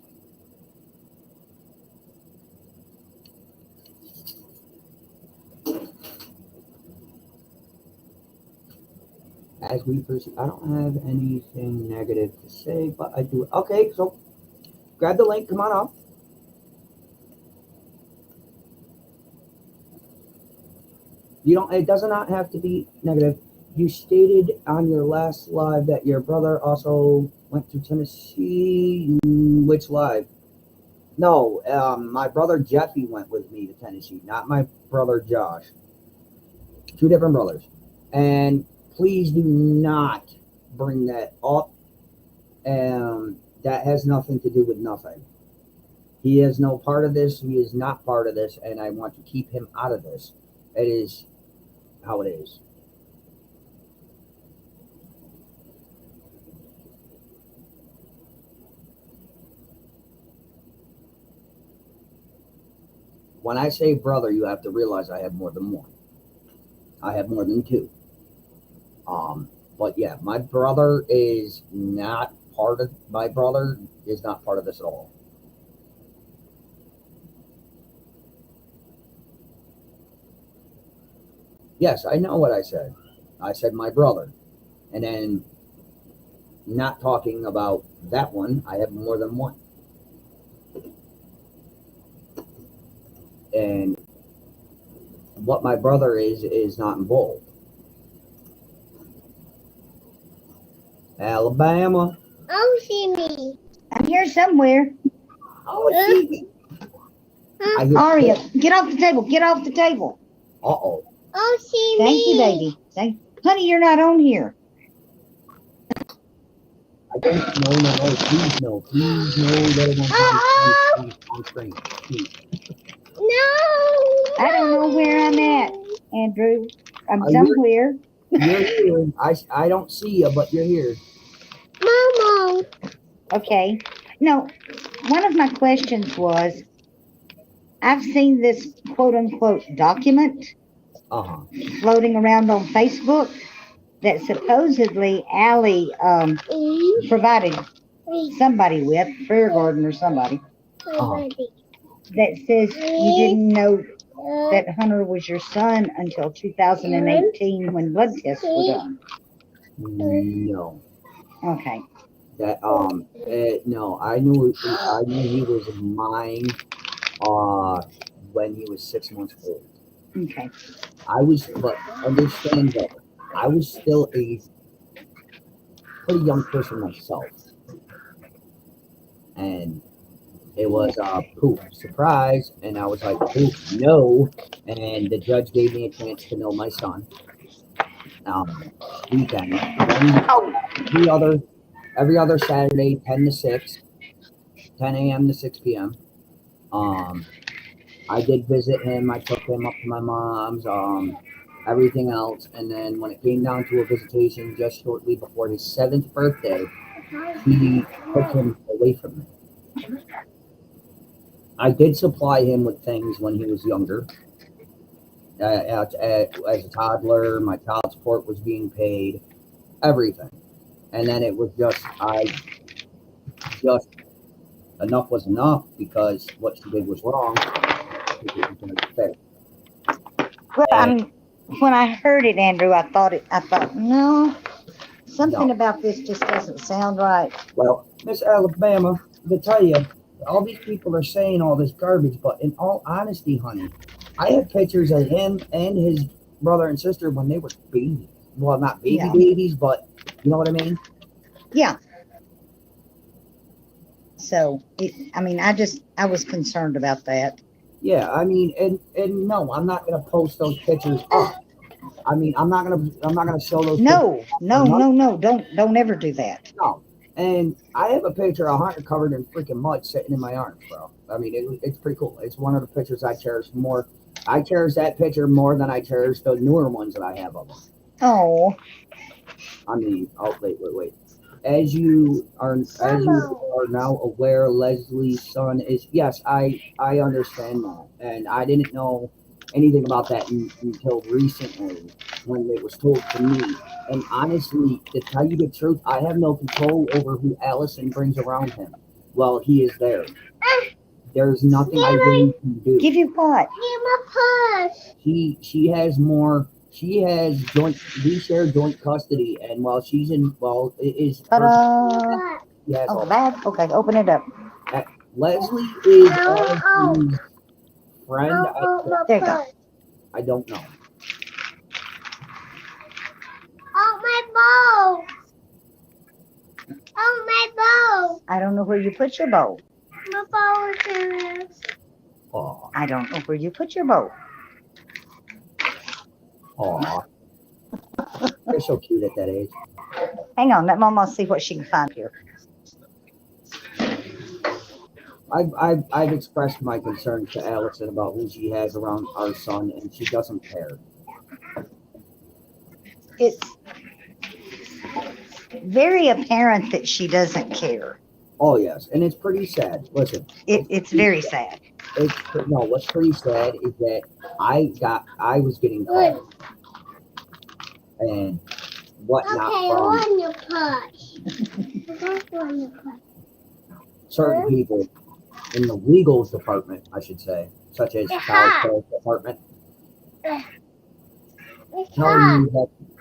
Speaker 1: As we proceed, I don't have anything negative to say, but I do. Okay, so grab the link. Come on up. You don't. It does not have to be negative. You stated on your last live that your brother also went to Tennessee. Which live? No, my brother Jeffy went with me to Tennessee, not my brother Josh. Two different brothers. And please do not bring that up. That has nothing to do with nothing. He is no part of this. He is not part of this, and I want to keep him out of this. It is how it is. When I say brother, you have to realize I have more than one. I have more than two. But yeah, my brother is not part of this at all. Yes, I know what I said. I said my brother. And then not talking about that one, I have more than one. And what my brother is not involved. Alabama.
Speaker 4: Oh, see me.
Speaker 5: I'm here somewhere.
Speaker 1: Oh, see. I hear-
Speaker 5: Aria, get off the table. Get off the table.
Speaker 1: Uh-oh.
Speaker 4: Oh, see me.
Speaker 5: Thank you, baby. Honey, you're not on here.
Speaker 1: I don't. No. Please, no. Please, no. Let it on screen. Please.
Speaker 4: No.
Speaker 5: I don't know where I'm at, Andrew. I'm
Speaker 1: Are you-
Speaker 5: somewhere.
Speaker 1: You're here. I don't see you, but you're here.
Speaker 4: Mama.
Speaker 5: Okay. No, one of my questions was, I've seen this quote unquote document
Speaker 1: Uh-huh.
Speaker 5: floating around on Facebook that supposedly Allie provided somebody with, Fair Garden or somebody, that says you didn't know that Hunter was your son until 2018 when blood tests were done.
Speaker 1: No.
Speaker 5: Okay.
Speaker 1: That no. I knew he was mine when he was 6 months old.
Speaker 5: Okay.
Speaker 1: But understand that I was still a pretty young person myself. And it was poof, surprise, and I was like, poof, no. And the judge gave me a chance to know my son. Weekend. Every other Saturday, 10 to 6, 10 a.m. to 6 p.m. I did visit him. I took him up to my mom's, everything else. And then when it came down to a visitation just shortly before his 7th birthday, he took him away from me. I did supply him with things when he was younger. As a toddler, my child support was being paid, everything. And then it was just enough was enough because what she did was wrong.
Speaker 5: Well, when I heard it, Andrew, I thought, no, something about this just doesn't sound right.
Speaker 1: Well, Miss Alabama, to tell you, all these people are saying all this garbage, but in all honesty, honey, I have pictures of him and his brother and sister when they were babies. Well, not babies, but you know what I mean?
Speaker 5: Yeah. So, I was concerned about that.
Speaker 1: Yeah, I mean, and no, I'm not gonna post those pictures up. I mean, I'm not gonna show those.
Speaker 5: No, don't ever do that.
Speaker 1: No, and I have a picture of Hunter covered in freaking mud sitting in my arms, bro. I mean, it's pretty cool. It's one of the pictures I cherish more. I cherish that picture more than I cherish the newer ones that I have of him.
Speaker 5: Oh.
Speaker 1: I mean, wait. As you are now aware, Leslie's son is, yes, I understand that. And I didn't know anything about that until recently when it was told to me. And honestly, to tell you the truth, I have no control over who Allison brings around him while he is there. There's nothing I really can do.
Speaker 5: Give you what?
Speaker 4: Give my purse.
Speaker 1: She has more. She has we share joint custody, and while it is
Speaker 5: Ta-da!
Speaker 1: she has
Speaker 5: Oh,
Speaker 1: all
Speaker 5: bad? Okay, open it up.
Speaker 1: Leslie is Allison's friend.
Speaker 5: There you go.
Speaker 1: I don't know.
Speaker 4: Oh, my bowl. Oh, my bowl.
Speaker 5: I don't know where you put your bowl.
Speaker 4: My bowl is in this.
Speaker 1: Aw,
Speaker 5: I don't know where you put your bowl.
Speaker 1: aw. They're so cute at that age.
Speaker 5: Hang on, let Mama see what she can find here.
Speaker 1: I've expressed my concerns to Allison about who she has around our son, and she doesn't care.
Speaker 5: It's very apparent that she doesn't care.
Speaker 1: Oh yes, and it's pretty sad. Listen,
Speaker 5: It's very sad.
Speaker 1: what's pretty sad is that I was getting called and whatnot
Speaker 4: Okay, I
Speaker 1: from
Speaker 4: want your purse. I want your purse.
Speaker 1: certain people in the legal department, I should say, such as child care department,
Speaker 4: It's hot.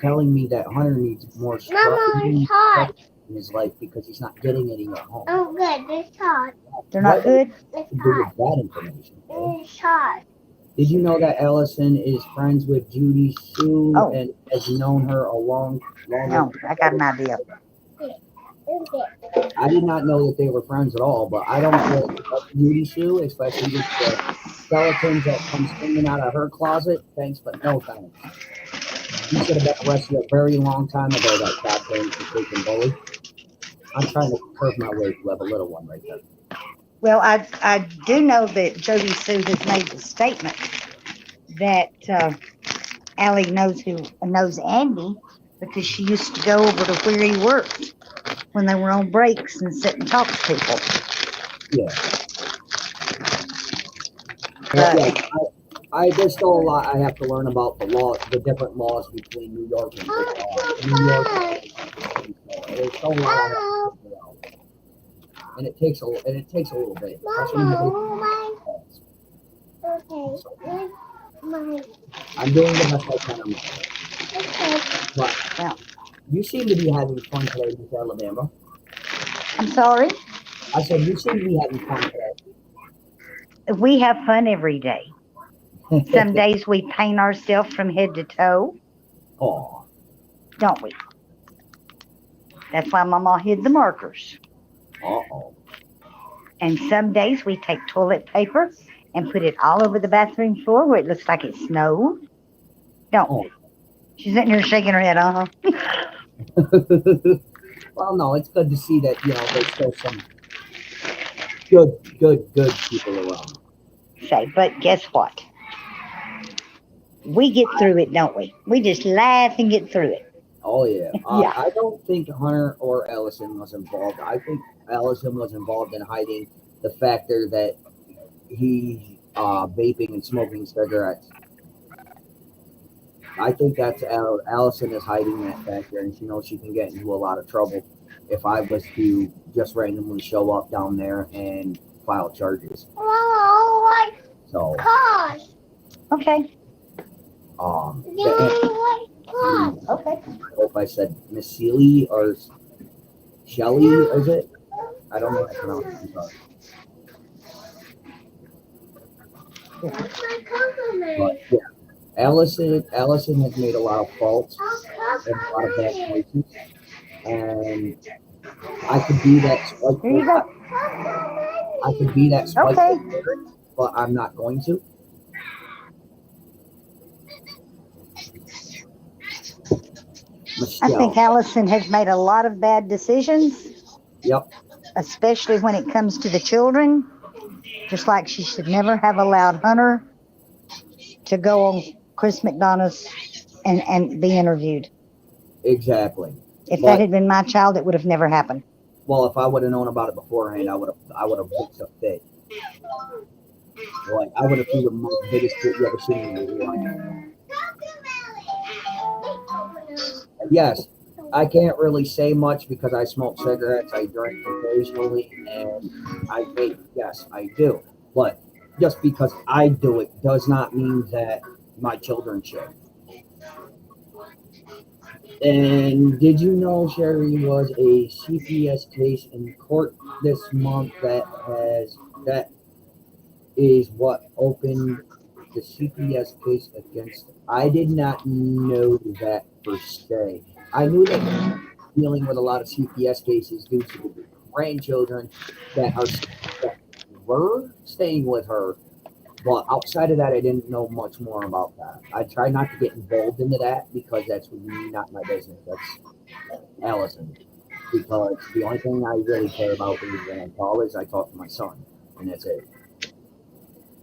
Speaker 1: telling me that Hunter needs more
Speaker 4: Mama,
Speaker 1: structure
Speaker 4: it's hot.
Speaker 1: in his life because he's not getting any at home.
Speaker 4: Oh, good. It's hot.
Speaker 5: They're not
Speaker 1: What?
Speaker 5: good?
Speaker 4: It's
Speaker 1: To do
Speaker 4: hot.
Speaker 1: with that information. Okay?
Speaker 4: It's hot.
Speaker 1: Did you know that Allison is friends with Judy Sue
Speaker 5: Oh.
Speaker 1: and has known her a long
Speaker 5: No, I got an idea.
Speaker 4: Okay.
Speaker 1: I did not know that they were friends at all, but I don't get Judy Sue, especially with the skeletons that come swinging out of her closet. Thanks, but no thanks. You should have been arrested a very long time ago, that goddamn freaking bully. I'm trying to curve my way to have a little one right there.
Speaker 5: Well, I do know that Jody Sue has made the statement that Allie knows Andy because she used to go over to where he worked when they were on breaks and sit and talk to people.
Speaker 1: Yeah.
Speaker 5: But
Speaker 1: There's still a lot I have to learn about the different laws between New York and New York. There's still a lot I have to figure out. And it takes a little bit. especially when
Speaker 4: Mama,
Speaker 1: it-
Speaker 4: okay. My,
Speaker 1: I'm doing the best I can on my
Speaker 4: okay.
Speaker 1: But you seem to be having fun today, Miss Alabama.
Speaker 5: I'm sorry.
Speaker 1: I said you seem to be having fun today.
Speaker 5: We have fun every day. Some days we paint ourselves from head to toe,
Speaker 1: Aw.
Speaker 5: don't we? That's why Mama hid the markers.
Speaker 1: Uh-oh.
Speaker 5: And some days we take toilet paper and put it all over the bathroom floor where it looks like it snowed. Don't we? She's sitting here shaking her head, uh-huh.
Speaker 1: Well, no, it's good to see that, there's still some good people around.
Speaker 5: Say, but guess what? We get through it, don't we? We just laugh and get through it.
Speaker 1: Oh, yeah.
Speaker 5: Yeah.
Speaker 1: I don't think Hunter or Allison was involved. I think Allison was involved in hiding the factor that he's vaping and smoking cigarettes. I think that's Allison is hiding that factor, and she knows she can get into a lot of trouble if I was to just randomly show up down there and file charges.
Speaker 4: Oh, my
Speaker 1: So,
Speaker 4: gosh.
Speaker 5: Okay,
Speaker 4: My gosh.
Speaker 5: okay.
Speaker 1: I hope I said Miss Seeley or Shelley, is it? I don't know how to pronounce it. I'm sorry.
Speaker 4: My compliment.
Speaker 1: But yeah, Allison has made a lot of faults and a lot of bad choices, and I could be that
Speaker 5: Here you
Speaker 1: spiteful.
Speaker 5: go.
Speaker 1: I could be that spiteful,
Speaker 5: Okay.
Speaker 1: parent, but I'm not going to.
Speaker 5: I think
Speaker 1: Michelle.
Speaker 5: Allison has made a lot of bad decisions,
Speaker 1: Yep.
Speaker 5: especially when it comes to the children. Just like she should never have allowed Hunter to go on Chris McDonough's and be interviewed.
Speaker 1: Exactly.
Speaker 5: If
Speaker 1: But-
Speaker 5: that had been my child, it would have never happened.
Speaker 1: Well, if I would have known about it beforehand, I would have booked a fit. Like, I would have threw the most biggest fit you ever seen in your life. Yes, I can't really say much because I smoke cigarettes, I drink occasionally, and I vape. Yes, I do. But just because I do it does not mean that my children should. And did you know Sherry was a CPS case in court this month that is what opened the CPS case against. I did not know that per se. I knew that dealing with a lot of CPS cases due to the grandchildren that were staying with her. But outside of that, I didn't know much more about that. I try not to get involved into that because that's really not my business. That's Allison. Because the only thing I really care about is when I call is I talk to my son, and that's it.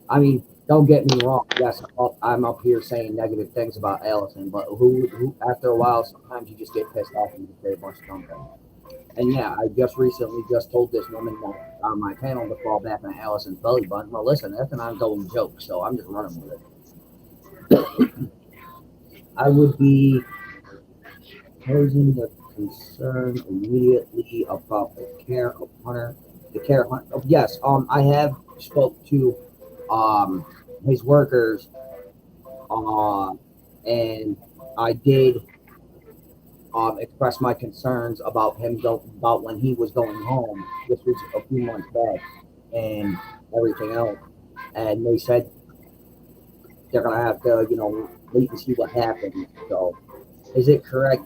Speaker 1: I mean, don't get me wrong. Yes, I'm up here saying negative things about Allison, but who after a while, sometimes you just get pissed off and you say a bunch of dumb things. And yeah, I just recently just told this woman on my panel to fall back on Allison's belly button. Well, listen, that's an ongoing joke, so I'm just running with it. I would be posing the concern immediately about the care of Hunter. The care of Hunter. Yes, I have spoke to his workers, and I did express my concerns about about when he was going home. This was a few months back, and everything else. And they said they're gonna have to, wait and see what happens. So, is it correct?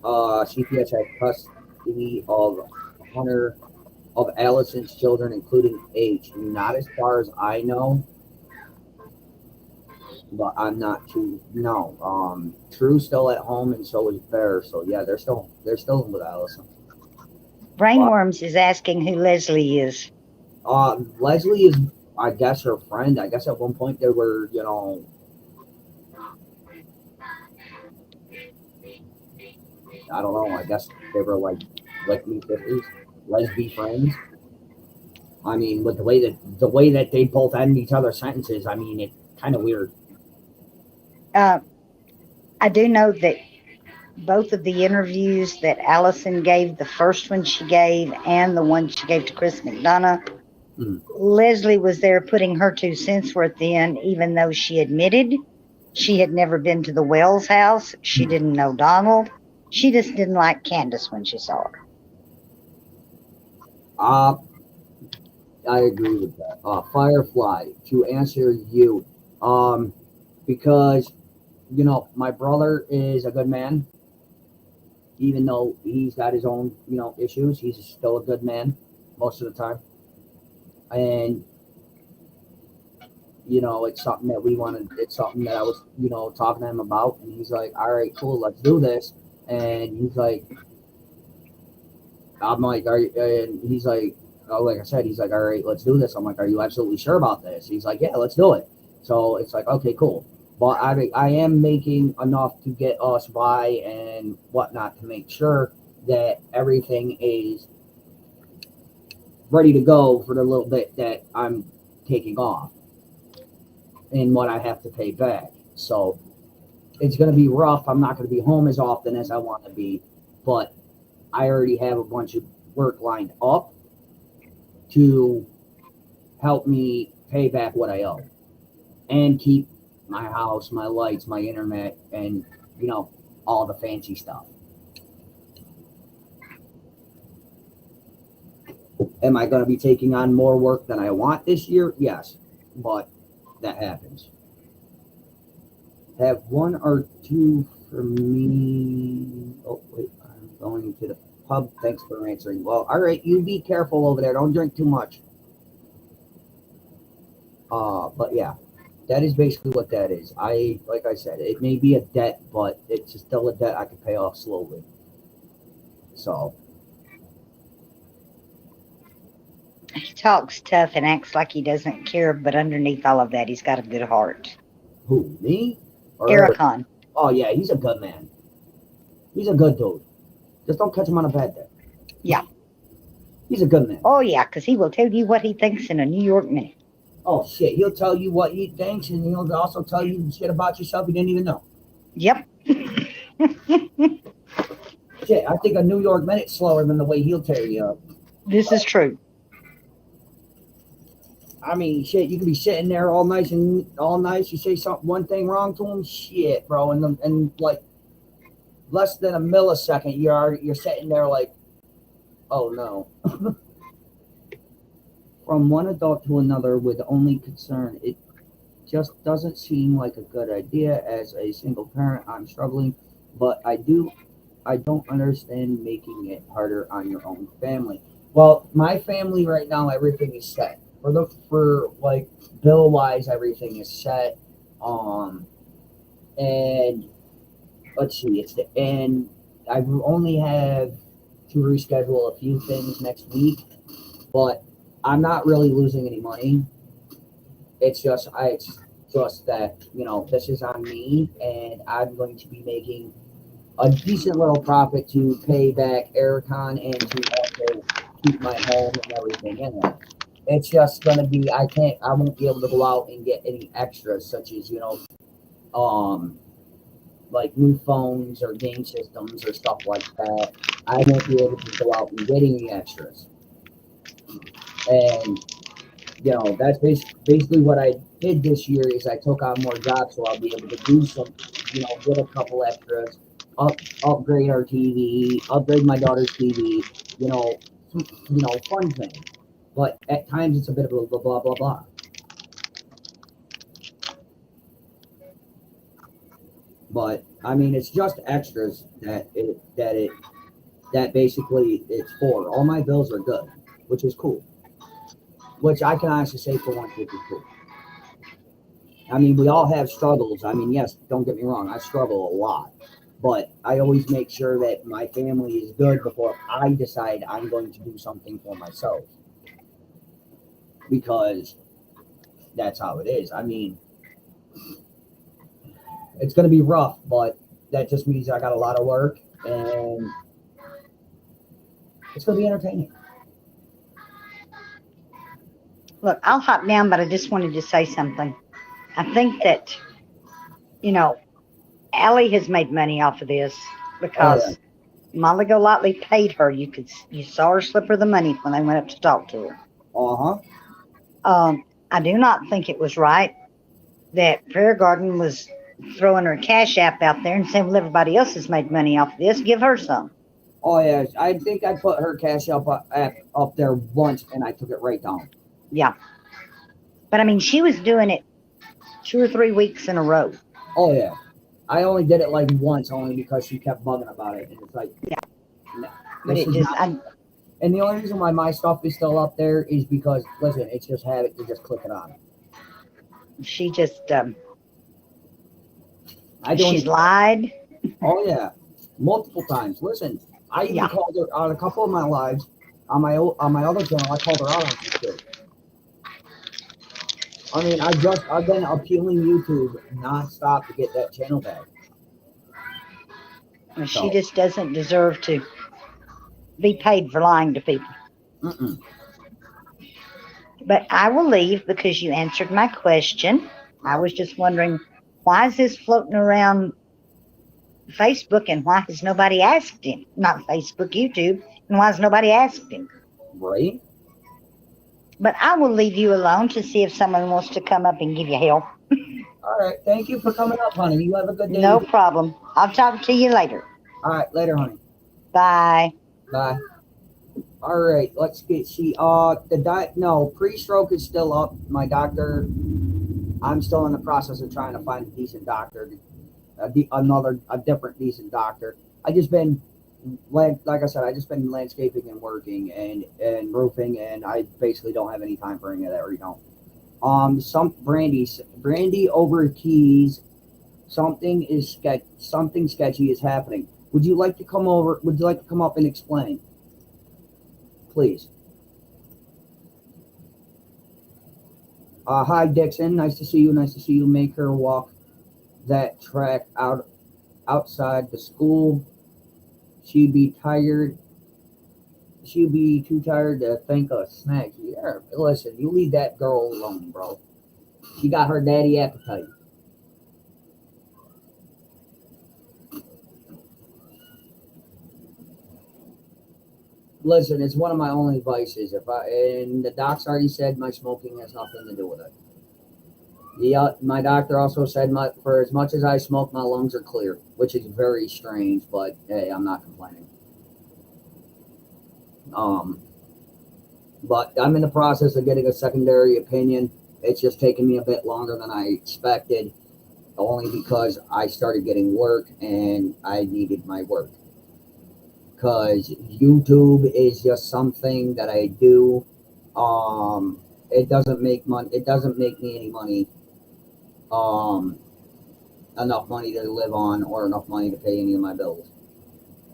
Speaker 1: CPS has custody of Hunter of Allison's children, including H. Not as far as I know, but I'm not too no. True's still at home, and so is Bear. So yeah, they're still with Allison.
Speaker 5: Brainworms is asking who Leslie is.
Speaker 1: Leslie is, I guess, her friend. I guess at one point they were, I don't know. I guess they were like me sisters, lesbian friends. I mean, with the way that they both end each other's sentences, I mean, it's kind of weird.
Speaker 5: I do know that both of the interviews that Allison gave, the first one she gave and the one she gave to Chris McDonough, Leslie was there putting her 2 cents worth in, even though she admitted she had never been to the Wells house. She didn't know Donald. She just didn't like Candace when she saw her.
Speaker 1: I agree with that. Firefly, to answer you, because, my brother is a good man. Even though he's got his own, issues, he's still a good man most of the time. And, it's something that it's something that I was, talking to him about. And he's like, all right, cool, let's do this. And he's like, I'm like, and he's like, oh, like I said, he's like, all right, let's do this. I'm like, are you absolutely sure about this? He's like, yeah, let's do it. So it's like, okay, cool. But I am making enough to get us by and whatnot to make sure that everything is ready to go for the little bit that I'm taking off and what I have to pay back. So it's going to be rough. I'm not going to be home as often as I want to be, but I already have a bunch of work lined up to help me pay back what I owe and keep my house, my lights, my internet, and, all the fancy stuff. Am I going to be taking on more work than I want this year? Yes, but that happens. Have 1 or 2 for me. Oh, wait, I'm going to the pub. Thanks for answering. Well, all right, you be careful over there. Don't drink too much. But yeah, that is basically what that is. Like I said, it may be a debt, but it's still a debt I can pay off slowly. So.
Speaker 5: He talks tough and acts like he doesn't care, but underneath all of that, he's got a good heart.
Speaker 1: Who, me? Or
Speaker 5: Ericon.
Speaker 1: Oh, yeah, he's a good man. He's a good dude. Just don't catch him on a bad day.
Speaker 5: Yeah.
Speaker 1: He's a good man.
Speaker 5: Oh, yeah, because he will tell you what he thinks in a New York minute.
Speaker 1: Oh shit, he'll tell you what he thinks, and he'll also tell you shit about yourself you didn't even know.
Speaker 5: Yep.
Speaker 1: Shit, I think a New York minute's slower than the way he'll tear you up.
Speaker 5: This is true.
Speaker 1: I mean, shit, you could be sitting there all nice and all nice. You say something, one thing wrong to him, shit, bro, and like less than a millisecond, you're sitting there like, oh no. From one adult to another with only concern, it just doesn't seem like a good idea. As a single parent, I'm struggling, but I don't understand making it harder on your own family. Well, my family right now, everything is set. For like bill wise, everything is set. And let's see, and I only have to reschedule a few things next week, but I'm not really losing any money. It's just that, this is on me, and I'm going to be making a decent little profit to pay back Aircon and to also keep my home and everything in it. It's just gonna be I won't be able to go out and get any extras such as, like new phones or game systems or stuff like that. I won't be able to go out and get any extras. And that's basically what I did this year is I took on more jobs so I'll be able to do some, get a couple extras, upgrade our TV, upgrade my daughter's TV, fun thing. But at times it's a bit of a blah blah blah. But I mean, it's just extras that basically it's for. All my bills are good, which is cool. Which I can honestly say for once, which is cool. I mean, we all have struggles. I mean, yes, don't get me wrong, I struggle a lot. But I always make sure that my family is good before I decide I'm going to do something for myself. Because that's how it is. I mean, it's going to be rough, but that just means I got a lot of work and it's going to be entertaining.
Speaker 5: Look, I'll hop down, but I just wanted to say something. I think that, Allie has made money off of this because Molly Golightly paid her. You saw her slip her the money when they went up to talk to her. I do not think it was right that Prayer Garden was throwing her Cash App out there and saying, well, everybody else has made money off of this. Give her some.
Speaker 1: Oh, yeah. I think I put her Cash App up there once and I took it right down.
Speaker 5: Yeah. But, I mean, she was doing it 2 or 3 weeks in a row.
Speaker 1: Oh, yeah. I only did it like once only because she kept bugging about it. And it's like, no.
Speaker 5: But it just...
Speaker 1: And the only reason why my stuff is still up there is because, listen, it's just habit to just click it on.
Speaker 5: She just,
Speaker 1: she's
Speaker 5: lied.
Speaker 1: Oh, yeah. Multiple times. Listen, I even called her on a couple of my lives. On my other channel, I called her out on some shit. I mean, I've been appealing YouTube nonstop to get that channel back.
Speaker 5: Well, she just doesn't deserve to be paid for lying to people.
Speaker 1: Mm-mm.
Speaker 5: But I will leave because you answered my question. I was just wondering, why is this floating around Facebook and why has nobody asked him? Not Facebook, YouTube. And why has nobody asked him?
Speaker 1: Right.
Speaker 5: But I will leave you alone to see if someone wants to come up and give you help.
Speaker 1: All right. Thank you for coming up, honey. You have a good day.
Speaker 5: No problem. I'll talk to you later.
Speaker 1: All right. Later, honey.
Speaker 5: Bye.
Speaker 1: Bye. All right. Let's see. Pre-stroke is still up. My doctor, I'm still in the process of trying to find a decent doctor, a different decent doctor. I just been, like I said, I just been landscaping and working and roofing, and I basically don't have any time for any of that right now. Brandy over keys. Something sketchy is happening. Would you like to come over? Would you like to come up and explain? Please. Hi, Dixon. Nice to see you. Nice to see you. Make her walk that track outside the school. She'd be tired she'd be too tired to think of snacks. Yeah, listen, you leave that girl alone, bro. She got her daddy appetite. Listen, it's one of my only vices. And the doc's already said my smoking has nothing to do with it. My doctor also said for as much as I smoke, my lungs are clear, which is very strange, but hey, I'm not complaining. But I'm in the process of getting a secondary opinion. It's just taking me a bit longer than I expected, only because I started getting work and I needed my work. Because YouTube is just something that I do. It doesn't make money. It doesn't make me any money. Enough money to live on or enough money to pay any of my bills.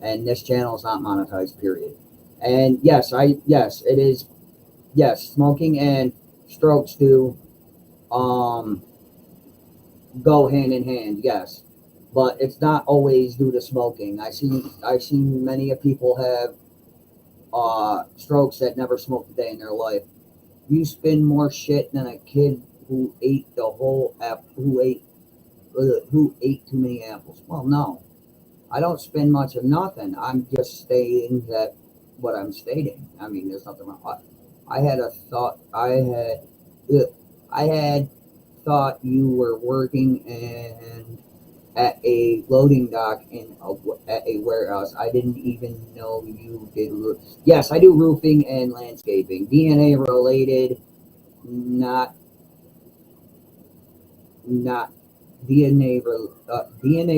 Speaker 1: And this channel is not monetized, period. And yes, it is. Yes, smoking and strokes do go hand in hand. Yes, but it's not always due to smoking. I've seen many of people have strokes that never smoked a day in their life. You spin more shit than a kid who ate the whole who ate too many apples. Well, no, I don't spend much of nothing. I'm just stating that what I'm stating. I mean, there's nothing wrong. I had thought you were working at a loading dock at a warehouse. I didn't even know you did Yes, I do roofing and landscaping. DNA related, not DNA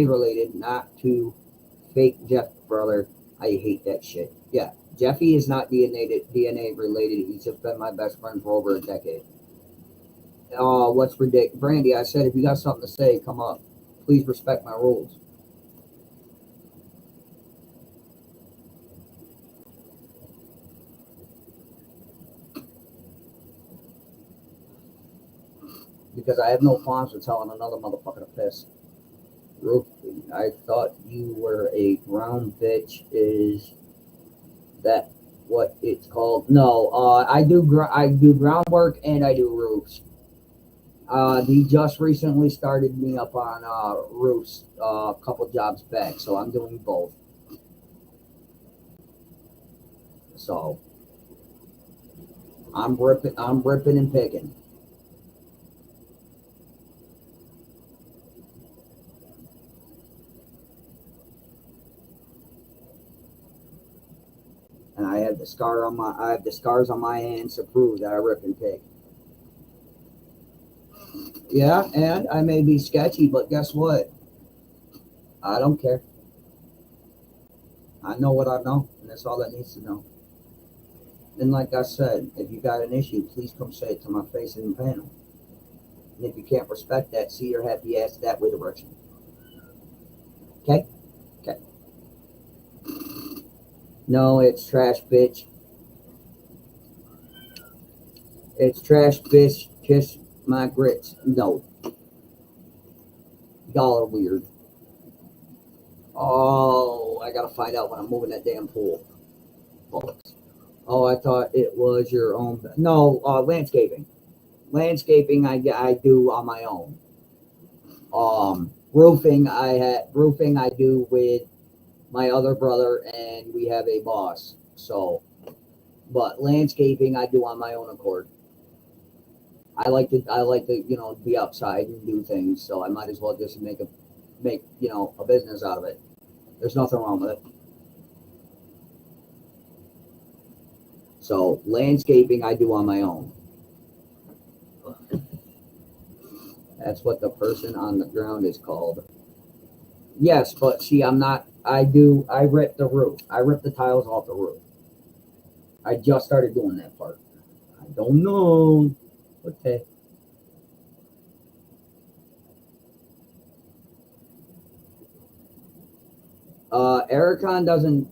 Speaker 1: related, not to fake Jeff brother. I hate that shit. Yeah, Jeffy is not DNA related. He's just been my best friend for over a decade. What's ridiculous, Brandy? I said if you got something to say, come up. Please respect my rules. Because I have no qualms with telling another motherfucker to piss. I thought you were a ground bitch. Is that what it's called? No, I do groundwork and I do roofs. He just recently started me up on roofs a couple jobs back, so I'm doing both. So I'm ripping and picking. And I have the scars on my hands to prove that I rip and pick. Yeah, and I may be sketchy, but guess what? I don't care. I know what I know, and that's all that needs to know. And like I said, if you got an issue, please come say it to my face in the panel. And if you can't respect that, see your happy ass that way direction. Okay? Okay. No, it's trash, bitch. It's trash, bitch. Kiss my grits. No. Y'all are weird. Oh, I gotta find out when I'm moving that damn pool. Oh, I thought it was your own. No, landscaping. Landscaping I do on my own. Roofing I do with my other brother, and we have a boss. So, but landscaping I do on my own accord. I like to be outside and do things, so I might as well just make a business out of it. There's nothing wrong with it. So landscaping I do on my own. That's what the person on the ground is called. Yes, but see, I rip the roof. I rip the tiles off the roof. I just started doing that part. I don't know. Okay. Ericon doesn't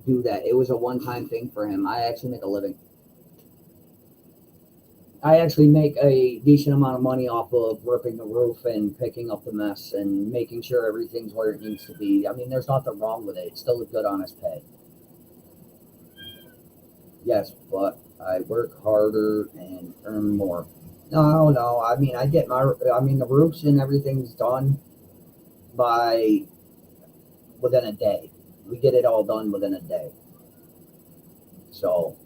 Speaker 1: do that. It was a one-time thing for him. I actually make a living. I actually make a decent amount of money off of ripping the roof and picking up the mess and making sure everything's where it needs to be. I mean, there's nothing wrong with it. It's still a good, honest pay. Yes, but I work harder and earn more. No. I mean, the roofs and everything's done by within a day. We get it all done within a day. So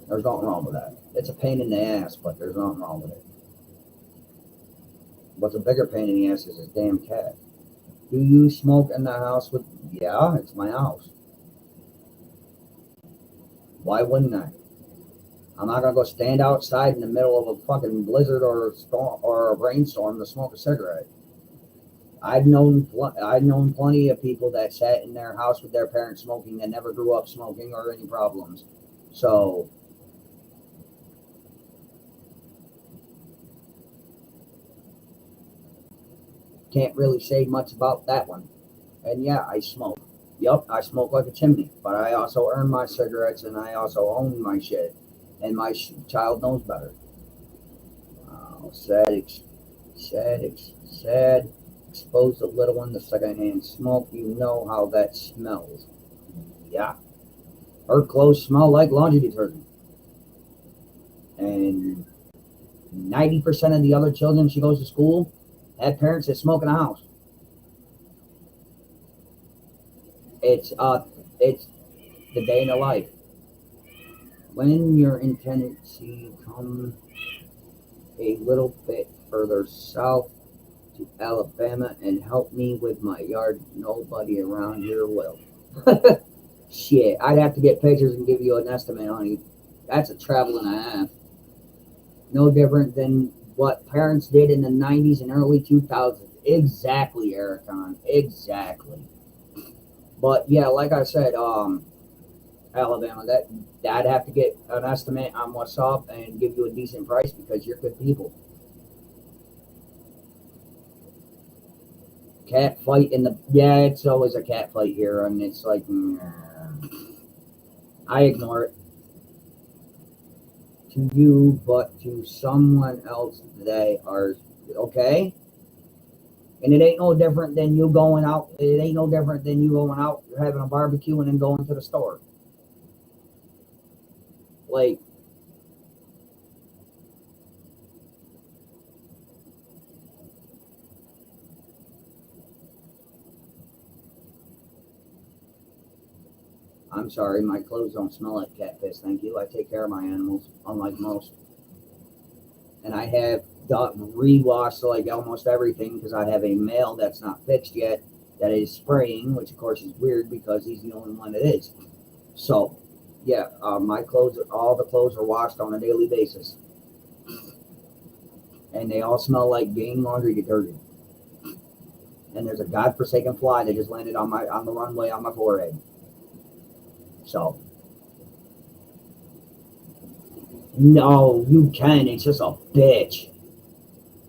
Speaker 1: there's nothing wrong with that. It's a pain in the ass, but there's nothing wrong with it. What's a bigger pain in the ass is this damn cat. Do you smoke in the house with? Yeah, it's my house. Why wouldn't I? I'm not gonna go stand outside in the middle of a fucking blizzard or a storm or a rainstorm to smoke a cigarette. I've known plenty of people that sat in their house with their parents smoking that never grew up smoking or any problems. So can't really say much about that one. And yeah, I smoke. Yup, I smoke like a chimney, but I also earn my cigarettes and I also own my shit. And my child knows better. Sad. Expose the little one to secondhand smoke. You know how that smells. Yeah. Her clothes smell like laundry detergent. And 90% of the other children she goes to school have parents that smoke in the house. It's the day in the life. When you're intended to come a little bit further south to Alabama and help me with my yard, nobody around here will. Shit, I'd have to get pictures and give you an estimate, honey. That's a travel and a half. No different than what parents did in the 90s and early 2000s. Exactly, Ericon. Exactly. But yeah, like I said, Alabama, I'd have to get an estimate on what's up and give you a decent price because you're good people. Cat fight it's always a cat fight here, and it's like, I ignore it. To you, but to someone else, they are okay. And it ain't no different than you going out. It ain't no different than you going out, having a barbecue, and then going to the store. Like, I'm sorry, my clothes don't smell like cat piss, thank you. I take care of my animals, unlike most. And I have rewashed like almost everything because I have a male that's not fixed yet that is spraying, which of course is weird because he's the only one that is. So, yeah, all the clothes are washed on a daily basis. And they all smell like Gain laundry detergent. And there's a godforsaken fly that just landed on the runway on my forehead. So, no, you can. It's just a bitch.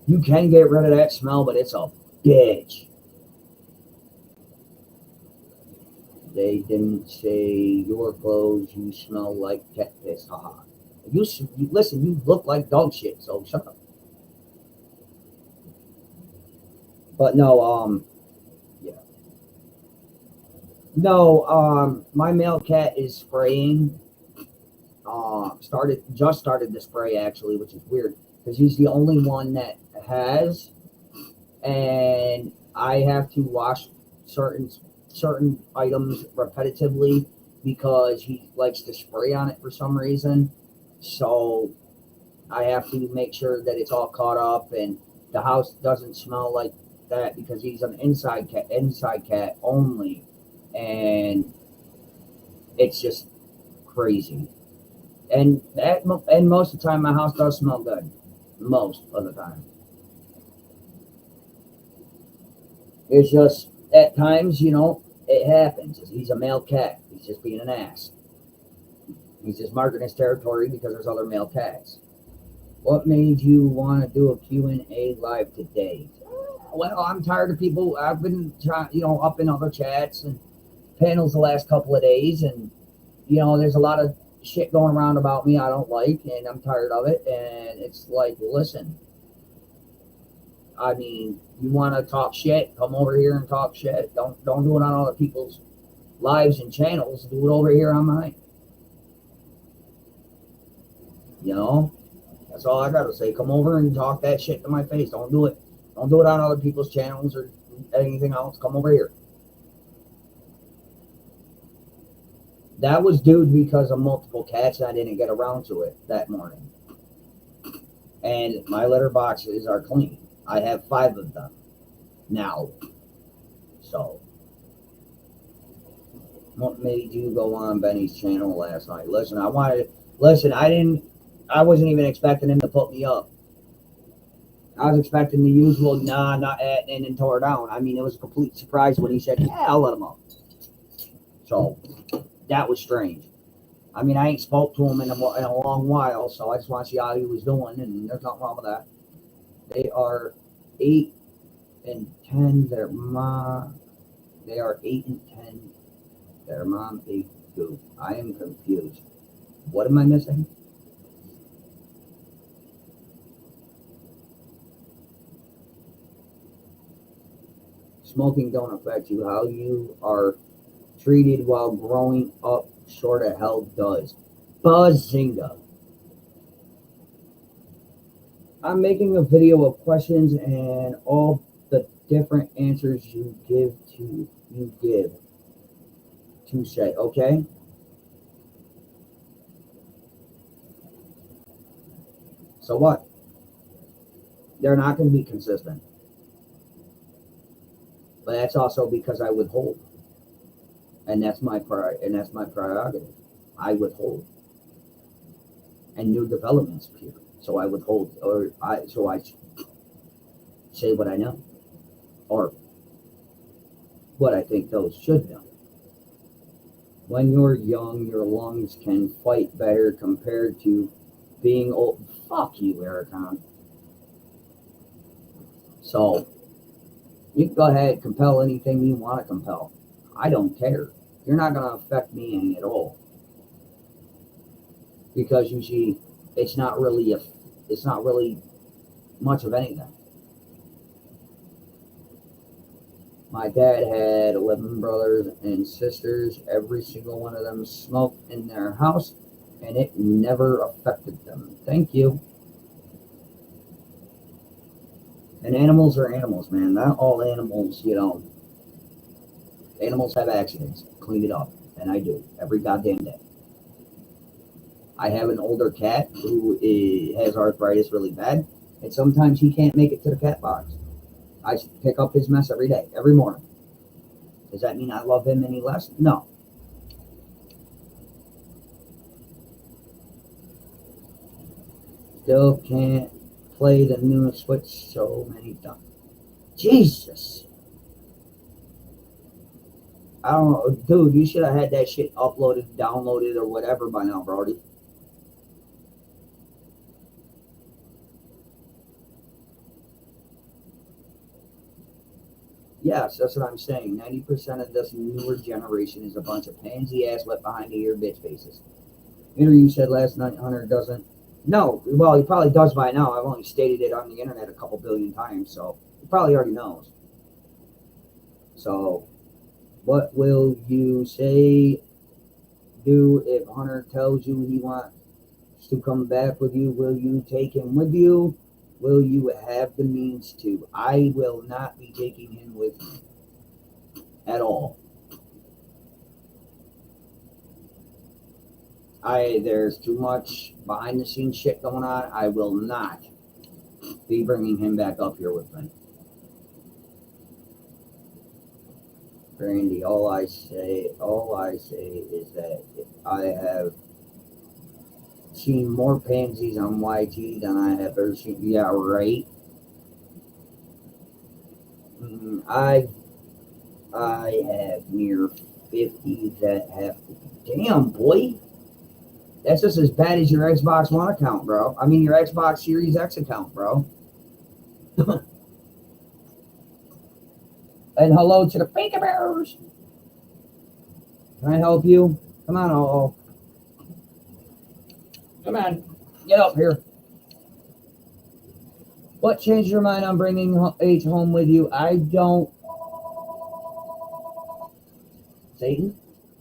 Speaker 1: You can get rid of that smell, but it's a bitch. They didn't say your clothes. You smell like cat piss. Haha. You listen. You look like dog shit. So shut up. But no. Yeah. No. My male cat is spraying. Just started to spray actually, which is weird because he's the only one that has, and I have to wash certain items repetitively because he likes to spray on it for some reason. So I have to make sure that it's all caught up and the house doesn't smell like that because he's an inside cat only, and it's just crazy. And most of the time, my house does smell good. Most of the time. It's just, at times, it happens. He's a male cat. He's just being an ass. He's just marking his territory because there's other male cats. What made you want to do a Q&A live today? Well, I'm tired of people. I've been trying, up in other chats and panels the last couple of days. And, there's a lot of shit going around about me I don't like, and I'm tired of it. And it's like, listen, I mean, you want to talk shit, come over here and talk shit. Don't do it on other people's lives and channels, do it over here on mine. You know, that's all I gotta say. Come over and talk that shit to my face. Don't do it. Don't do it on other people's channels or anything else. Come over here. That was due because of multiple cats. I didn't get around to it that morning. And my litter boxes are clean. I have 5 of them now. So, what made you go on Benny's channel last night? Listen, I wasn't even expecting him to put me up. I was expecting the usual, nah, not at, and then tore down. I mean, it was a complete surprise when he said, yeah, I'll let him up. So, that was strange. I mean, I ain't spoke to him in a long while, so I just want to see how he was doing, and there's nothing wrong with that. They are 8 and 10. They are 8 and 10. Their mom ate food. I am confused. What am I missing? Smoking don't affect you. How you are treated while growing up sort of hell does. Buzzinga. I'm making a video of questions and all the different answers you give to say, okay? So what? They're not going to be consistent. But that's also because I withhold. And that's my prerogative. I withhold. And new developments appear. So I withhold, so I say what I know. Or what I think those should know. When you're young, your lungs can fight better compared to being old. Fuck you, Ericon. So, you can go ahead, compel anything you want to compel. I don't care. You're not going to affect me any at all. Because you see, it's not really much of anything. My dad had 11 brothers and sisters. Every single one of them smoked in their house, and it never affected them. Thank you. And animals are animals, man. Not all animals, animals have accidents. Clean it up. And I do. Every goddamn day. I have an older cat who has arthritis really bad, and sometimes he can't make it to the cat box. I pick up his mess every day, every morning. Does that mean I love him any less? No. Still can't play the new Switch so many times. Jesus. I don't know. Dude, you should have had that shit uploaded, downloaded, or whatever by now, Brody. Yes, that's what I'm saying. 90% of this newer generation is a bunch of pansy-ass left behind the ear bitch faces. Interview said last night Hunter doesn't. No, well, he probably does by now. I've only stated it on the internet a couple billion times, so he probably already knows. So, what will you do if Hunter tells you he wants to come back with you? Will you take him with you? Will you have the means to? I will not be taking him with me at all. There's too much behind the scenes shit going on. I will not be bringing him back up here with me. Brandy, all I say is that I have seen more pansies on YT than I have ever seen. Yeah, right. I have near 50 that have. Damn, boy. That's just as bad as your Xbox One account, bro. I mean, your Xbox Series X account, bro. And hello to the Pika Bears. Can I help you? Come on, oh. Come on, get up here. What changed your mind on bringing H home with you? I don't. Satan?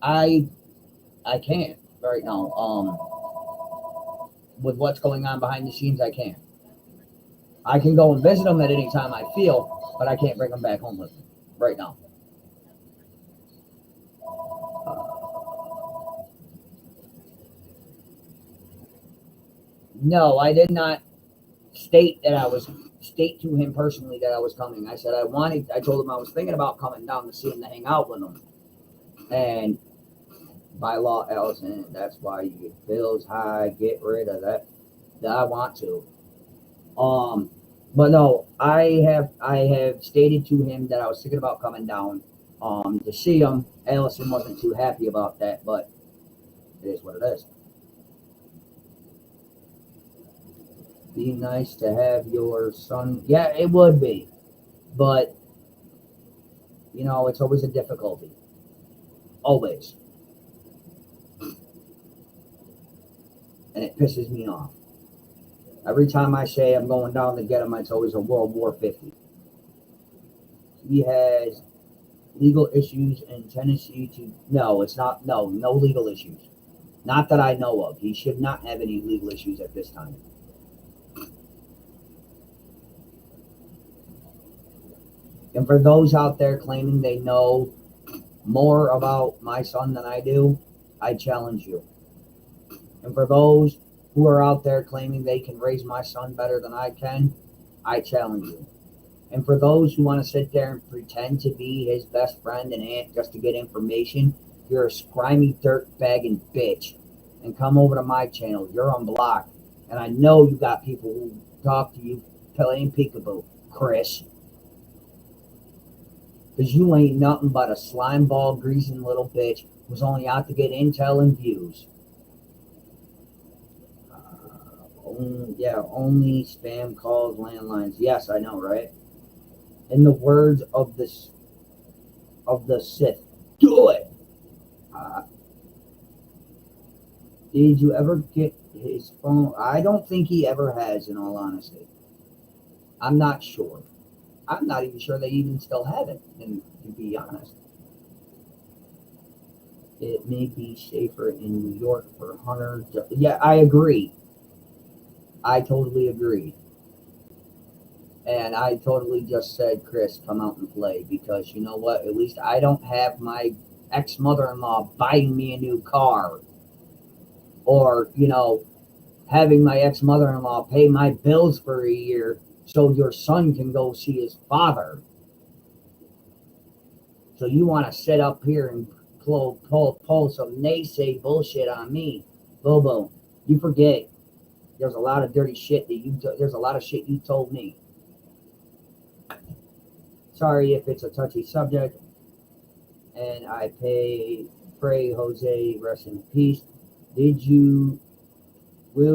Speaker 1: I can't right now. With what's going on behind the scenes, I can't. I can go and visit them at any time I feel, but I can't bring them back home with me right now. No, I did not state to him personally that I was coming. I said I told him I was thinking about coming down to see him to hang out with him. And by law, Allison, that's why you get bills high, get rid of that I want to. But no, I have stated to him that I was thinking about coming down to see him. Allison wasn't too happy about that, but it is what it is. Be nice to have your son. Yeah, it would be. But, it's always a difficulty. Always. And it pisses me off. Every time I say I'm going down to get him, it's always a World War 50. He has legal issues in Tennessee no, it's not, no legal issues. Not that I know of. He should not have any legal issues at this time. And for those out there claiming they know more about my son than I do, I challenge you. And for those who are out there claiming they can raise my son better than I can, I challenge you. And for those who want to sit there and pretend to be his best friend and aunt just to get information, you're a scrimey dirtbag and bitch. And come over to my channel. You're unblocked. And I know you got people who talk to you playing peekaboo, Chris. Because you ain't nothing but a slime ball greasing little bitch who's only out to get intel and views. Only spam calls, landlines. Yes, I know, right? In the words of the Sith, do it. Did you ever get his phone? I don't think he ever has, in all honesty. I'm not sure. I'm not even sure they even still have it, and to be honest. It may be safer in New York for Hunter. Yeah, I agree. I totally agree. And I totally just said, Chris, come out and play, because you know what? At least I don't have my ex-mother-in-law buying me a new car, or, having my ex-mother-in-law pay my bills for a year so your son can go see his father. So you want to sit up here and pull some naysay bullshit on me. Bobo, you forget. There's a lot of dirty shit there's a lot of shit you told me. Sorry if it's a touchy subject. And I pray Jose rest in peace. Will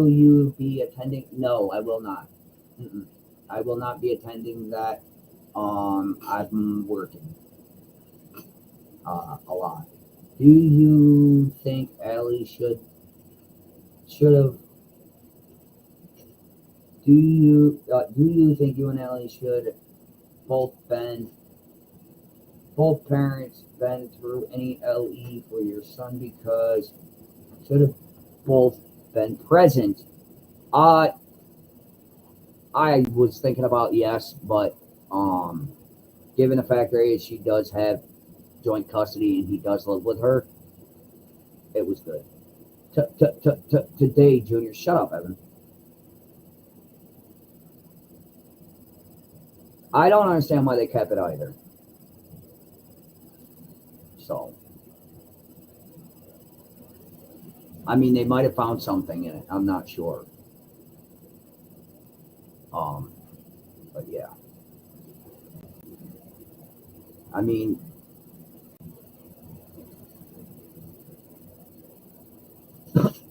Speaker 1: you be attending? No, I will not. I will not be attending that. I'm working a lot. Do you think Allie should have? Do you think you and Allie should both parents been through any LE for your son, because should have both been present? I was thinking about yes, but given the fact that she does have joint custody and he does live with her, it was good. Today, Junior, shut up, Evan. I don't understand why they kept it either. So, I mean, they might have found something in it. I'm not sure. But yeah. I mean,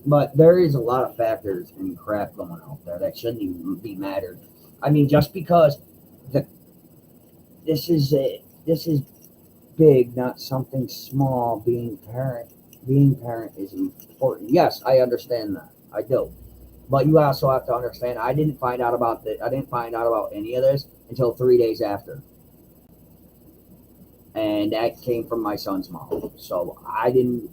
Speaker 1: but there is a lot of factors and crap going out there that shouldn't even be mattered. I mean, just because this is big, not something small. Being parent is important. Yes, I understand that. I do. But you also have to understand, I didn't find out about any of this until 3 days after. and that came from my son's mom. So I didn't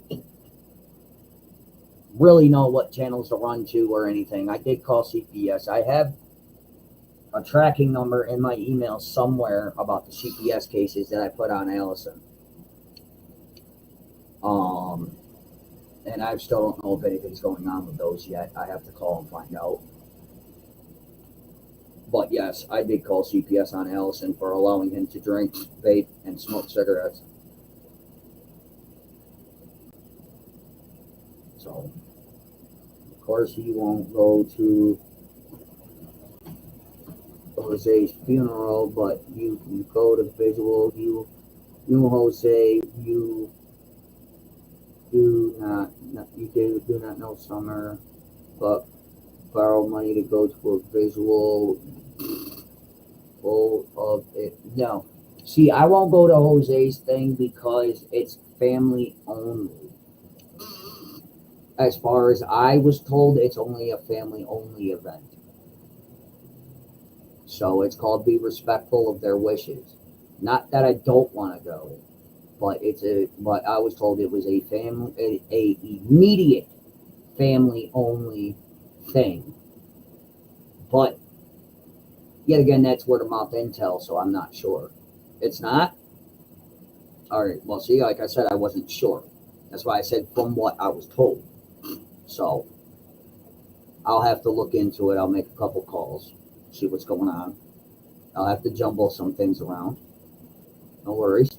Speaker 1: really know what channels to run to or anything. I did call CPS. I have a tracking number in my email somewhere about the CPS cases that I put on Allison. And I still don't know if anything's going on with those yet. I have to call and find out. But yes, I did call CPS on Allison for allowing him to drink, vape, and smoke cigarettes. So, of course, he won't go to Jose's funeral, but you can go to visual. You Jose, you do not know Summer, but borrow money to go to a visual. Full of it. No, see, I won't go to Jose's thing because it's family only. As far as I was told, it's only a family only event. So it's called Be Respectful of Their Wishes. Not that I don't want to go, but but I was told it was a immediate family only thing. But yet again, that's word of mouth intel, so I'm not sure. It's not? All right, well, see, like I said, I wasn't sure. That's why I said from what I was told. So I'll have to look into it. I'll make a couple calls, see what's going on. I'll have to jumble some things around. No worries.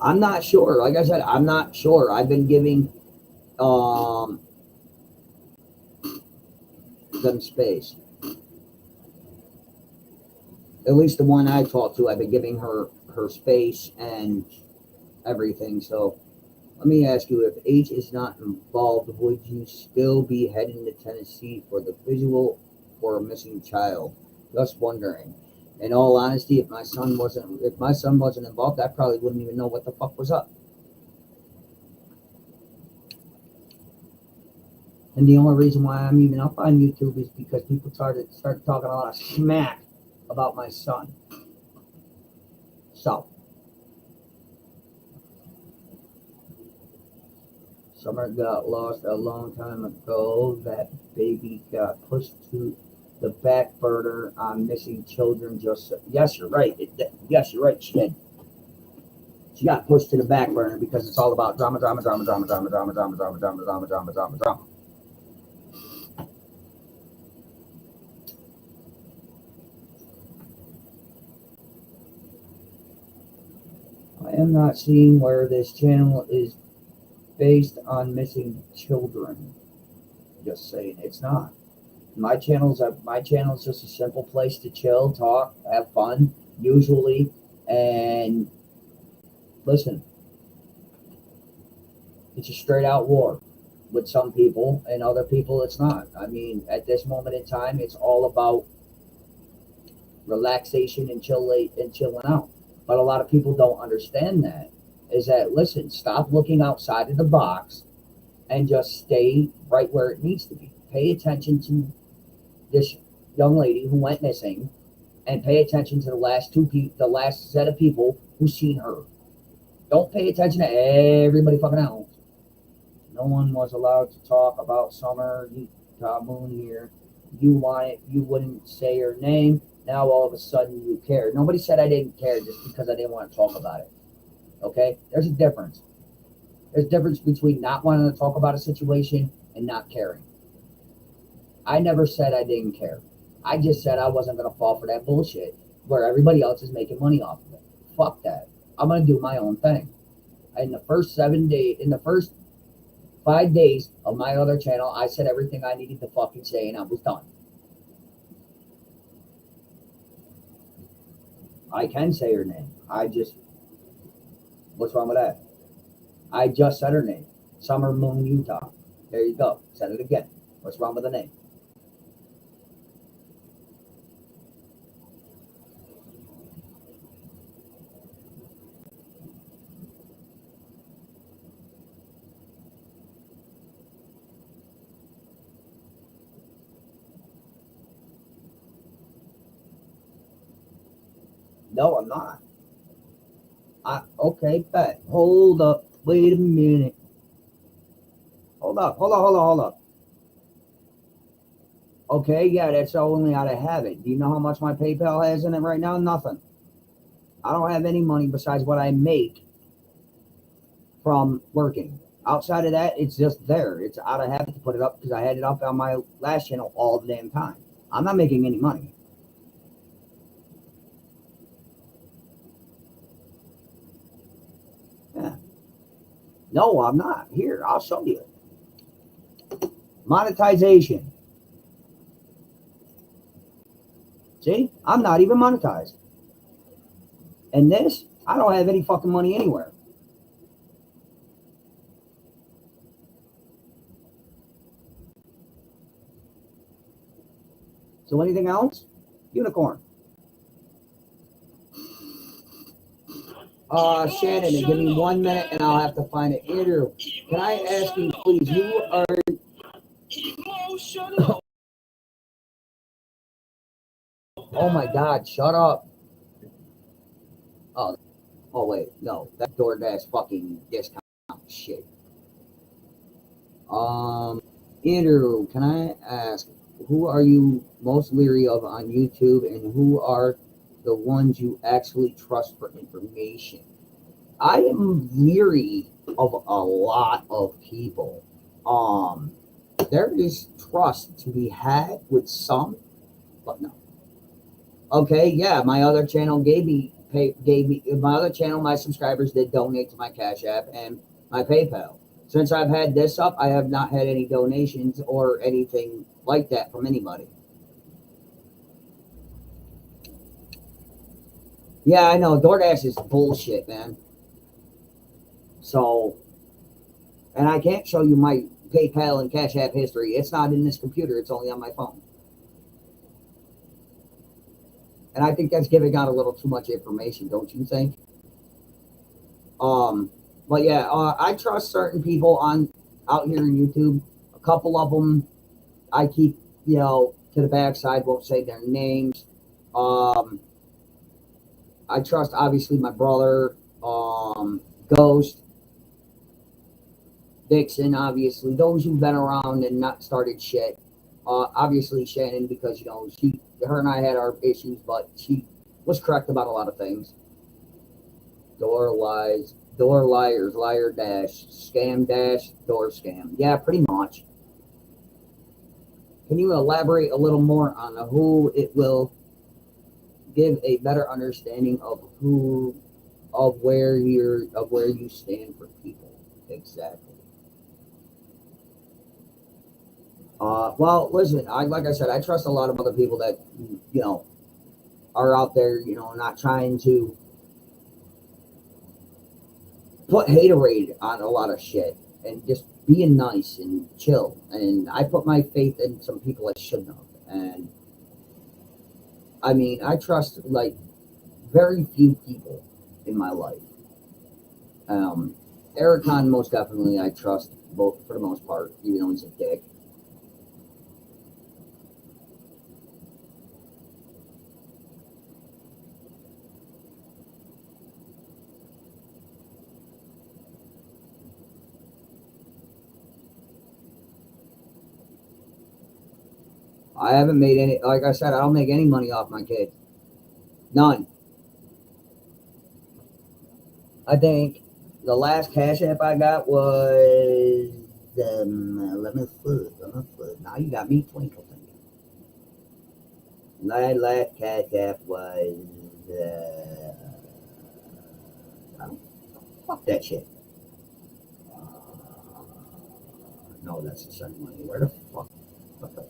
Speaker 1: I'm not sure. Like I said, I'm not sure. I've been giving them space. At least the one I talked to, I've been giving her space and everything. So let me ask you, if H is not involved, would you still be heading to Tennessee for the visual for a missing child? Just wondering. In all honesty, if my son wasn't involved, I probably wouldn't even know what the fuck was up. And the only reason why I'm even up on YouTube is because people started talking a lot of smack about my son. So, Summer got lost a long time ago. That baby got pushed to the back burner on missing children. Yes, you're right. Yes, you're right. She did. She got pushed to the back burner because it's all about drama. I am not seeing where this channel is based on missing children. Just saying, it's not. My channel's just a simple place to chill, talk, have fun, usually, and listen. It's a straight out war with some people, and other people it's not. I mean, at this moment in time, it's all about relaxation and chilling out. But a lot of people don't understand that. Is that, listen, stop looking outside of the box and just stay right where it needs to be. Pay attention to this young lady who went missing, and pay attention to the last set of people who seen her. Don't pay attention to everybody fucking else. No one was allowed to talk about Summer Moon here. You wouldn't say her name. Now all of a sudden you care. Nobody said I didn't care just because I didn't want to talk about it. Okay? There's a difference. There's a difference between not wanting to talk about a situation and not caring. I never said I didn't care. I just said I wasn't going to fall for that bullshit where everybody else is making money off of it. Fuck that. I'm going to do my own thing. In the first 5 days of my other channel, I said everything I needed to fucking say, and I was done. I can say her name. What's wrong with that? I just said her name. Summer Moon, Utah. There you go. Said it again. What's wrong with the name? No, I'm not. Okay, bet. Hold up. Wait a minute. Hold up. Okay, yeah, that's only how to have it. Do you know how much my PayPal has in it right now? Nothing. I don't have any money besides what I make from working. Outside of that, it's just there. It's out of habit to put it up because I had it up on my last channel all the damn time. I'm not making any money. Yeah. No, I'm not. Here, I'll show you. Monetization. See? I'm not even monetized. And this, I don't have any fucking money anywhere. So anything else? Unicorn. Shannon, give me 1 minute and I'll have to find it. Andrew, can I ask you, please, who are... Oh my God, shut up. Oh wait, no, that DoorDash fucking discount shit. Andrew, can I ask, who are you most leery of on YouTube and who are the ones you actually trust for information? I am leery of a lot of people. There is trust to be had with some, but no. Okay, yeah, my other channel gave me my other channel, my subscribers did donate to my Cash App and my PayPal. Since I've had this up, I have not had any donations or anything like that from anybody. Yeah, I know, DoorDash is bullshit, man. So, and I can't show you my PayPal and Cash App history. It's not in this computer, it's only on my phone. And I think that's giving out a little too much information, don't you think? But yeah, I trust certain people out here in YouTube. A couple of them I keep, to the backside, won't say their names. I trust obviously my brother, Ghost, Dixon, obviously those who've been around and not started shit. Obviously Shannon, because her and I had our issues, but she was correct about a lot of things. Door lies, door liars, liar dash, scam dash, door scam. Yeah, pretty much. Can you elaborate a little more on who it will give a better understanding of where you stand for people? Exactly. Well, listen, like I said, I trust a lot of other people that, are out there, not trying to put haterade on a lot of shit and just being nice and chill. And I put my faith in some people I shouldn't have. And I mean, I trust like very few people in my life. Eric Khan, most definitely, I trust both for the most part, even though he's a dick. I haven't made any, like I said, I don't make any money off my kids. None. I think the last Cash App I got was, let me look. Now you got me twinkle thinking. My last Cash App was, fuck that shit. No, that's the same money. Where the fuck? What the fuck?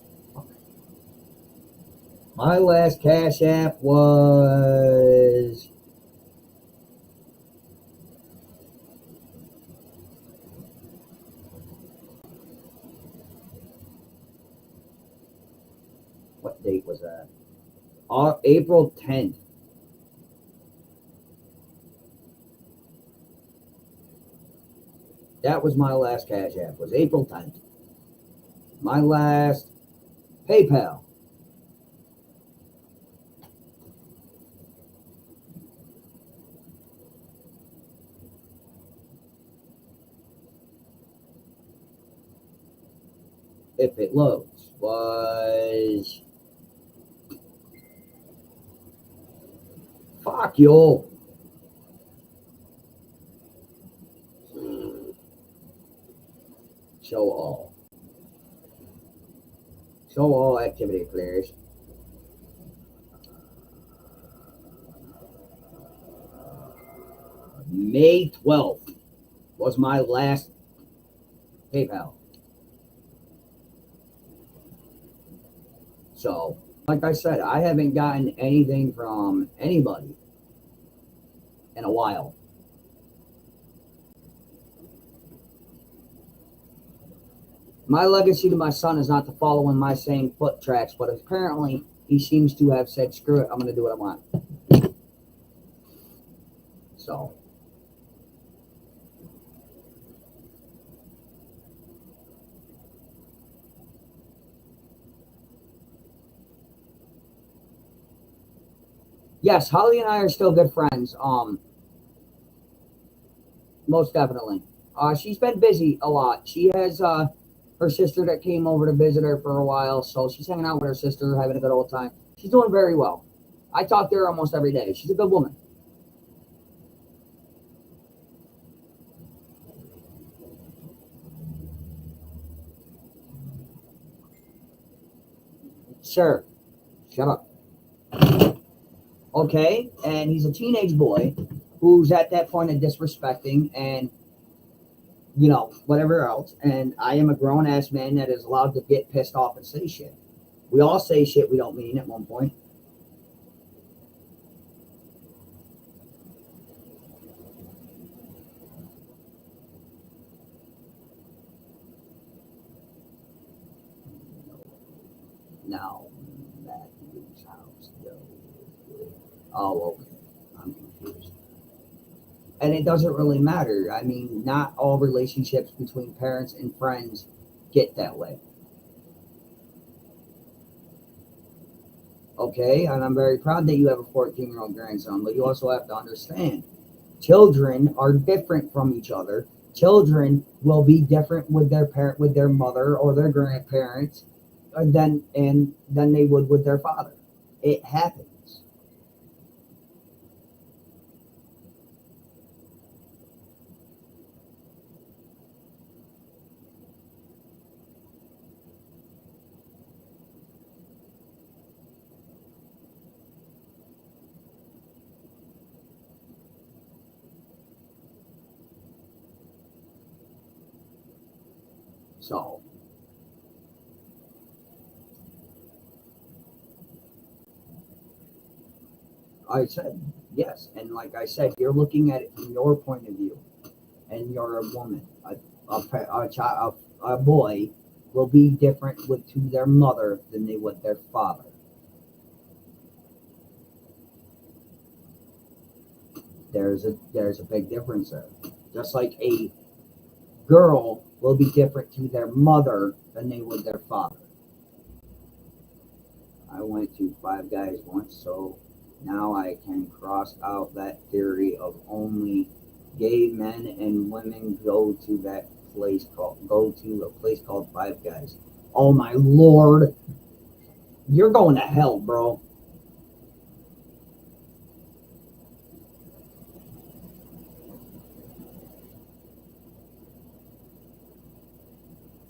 Speaker 1: My last Cash App was... What date was that? April 10th. That was my last Cash App, was April 10th. My last PayPal. if it loads, was fuck you. Show all. Show all activity clears. May 12th was my last PayPal. So, like I said, I haven't gotten anything from anybody in a while. My legacy to my son is not to follow in my same foot tracks, but apparently he seems to have said, screw it, I'm going to do what I want. So, yes, Holly and I are still good friends. Most definitely. She's been busy a lot. She has her sister that came over to visit her for a while, so she's hanging out with her sister, having a good old time. She's doing very well. I talk to her almost every day. She's a good woman. Sure. Shut up. Okay, and he's a teenage boy who's at that point of disrespecting and, you know, whatever else. And I am a grown ass man that is allowed to get pissed off and say shit. We all say shit we don't mean at one point. Now, Matthew's house. Oh, okay. I'm confused. And it doesn't really matter. I mean, not all relationships between parents and friends get that way. Okay, and I'm very proud that you have a 14-year-old grandson, but you also have to understand children are different from each other. Children will be different with their parent, with their mother or their grandparents, than they would with their father. It happens. So, I said yes, and like I said, you're looking at it from your point of view, and you're a woman. A boy will be different to their mother than they would their father. There's a big difference there. Just like a girl will be different to their mother than they would their father. I went to Five Guys once, so now I can cross out that theory of only gay men and women go to a place called Five Guys. Oh my lord. You're going to hell, bro.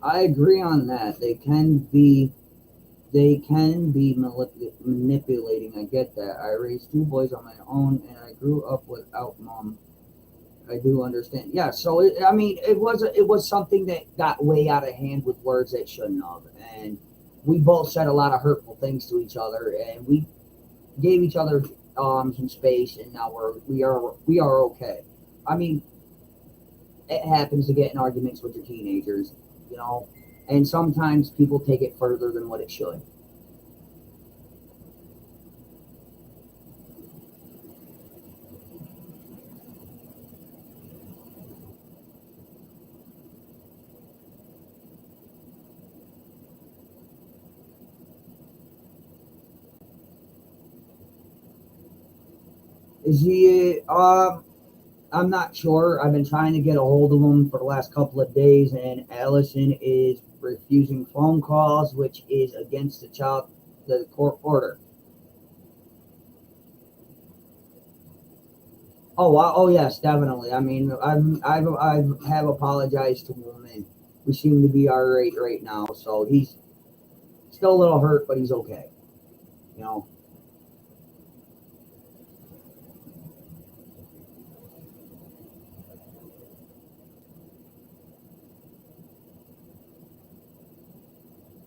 Speaker 1: I agree on that. They can be manipulating. I get that. I raised two boys on my own, and I grew up without mom. I do understand. Yeah. So it was something that got way out of hand with words that shouldn't have, and we both said a lot of hurtful things to each other, and we gave each other some space, and now we are okay. I mean, it happens to get in arguments with your teenagers, you know, and sometimes people take it further than what it should. Is he I'm not sure. I've been trying to get a hold of him for the last couple of days, and Allison is refusing phone calls, which is against the court order. Oh yes, definitely. I mean, I have apologized to him, and we seem to be all right now. So he's still a little hurt, but he's okay. You know.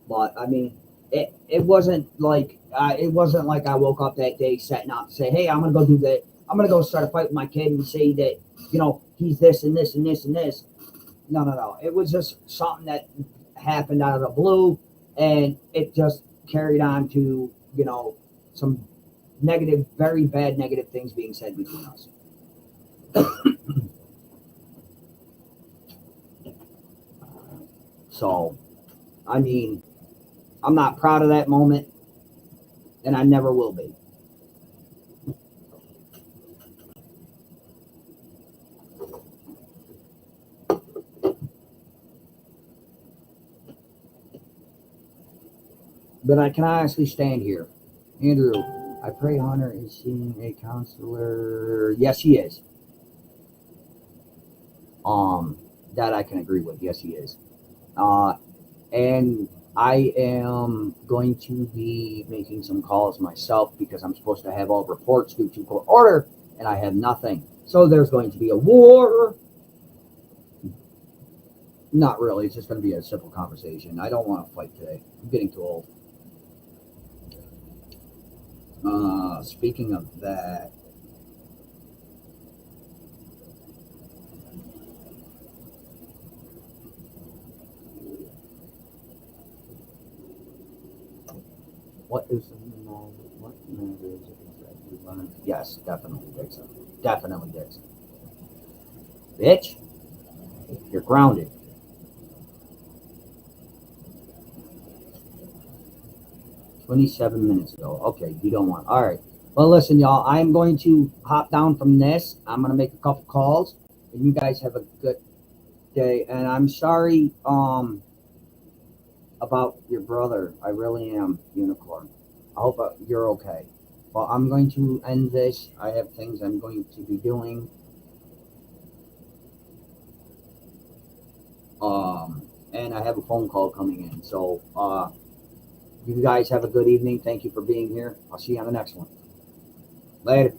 Speaker 1: But I mean, it wasn't like I woke up that day setting out to say, hey, I'm gonna go do that. I'm gonna go start a fight with my kid and say that he's this and this and this and this. No. It was just something that happened out of the blue, and it just carried on to some negative, very bad negative things being said between us. So, I mean, I'm not proud of that moment, and I never will be. But I can honestly stand here. Andrew, I pray Hunter is seeing a counselor. Yes, he is. That I can agree with. Yes, he is. And I am going to be making some calls myself because I'm supposed to have all reports due to court order, and I have nothing. So there's going to be a war. Not really. It's just going to be a simple conversation. I don't want to fight today. I'm getting too old. Speaking of that, what matters is that you learn? Yes, definitely, Dixon. Definitely, Dixon. Bitch, you're grounded. $27 minutes ago. Okay, you don't want. All right. Well, listen, y'all. I'm going to hop down from this. I'm going to make a couple calls, and you guys have a good day. And I'm sorry about your brother. I really am, Unicorn. I hope you're okay. Well, I'm going to end this. I have things I'm going to be doing. And I have a phone call coming in. So, you guys have a good evening. Thank you for being here. I'll see you on the next one. Later.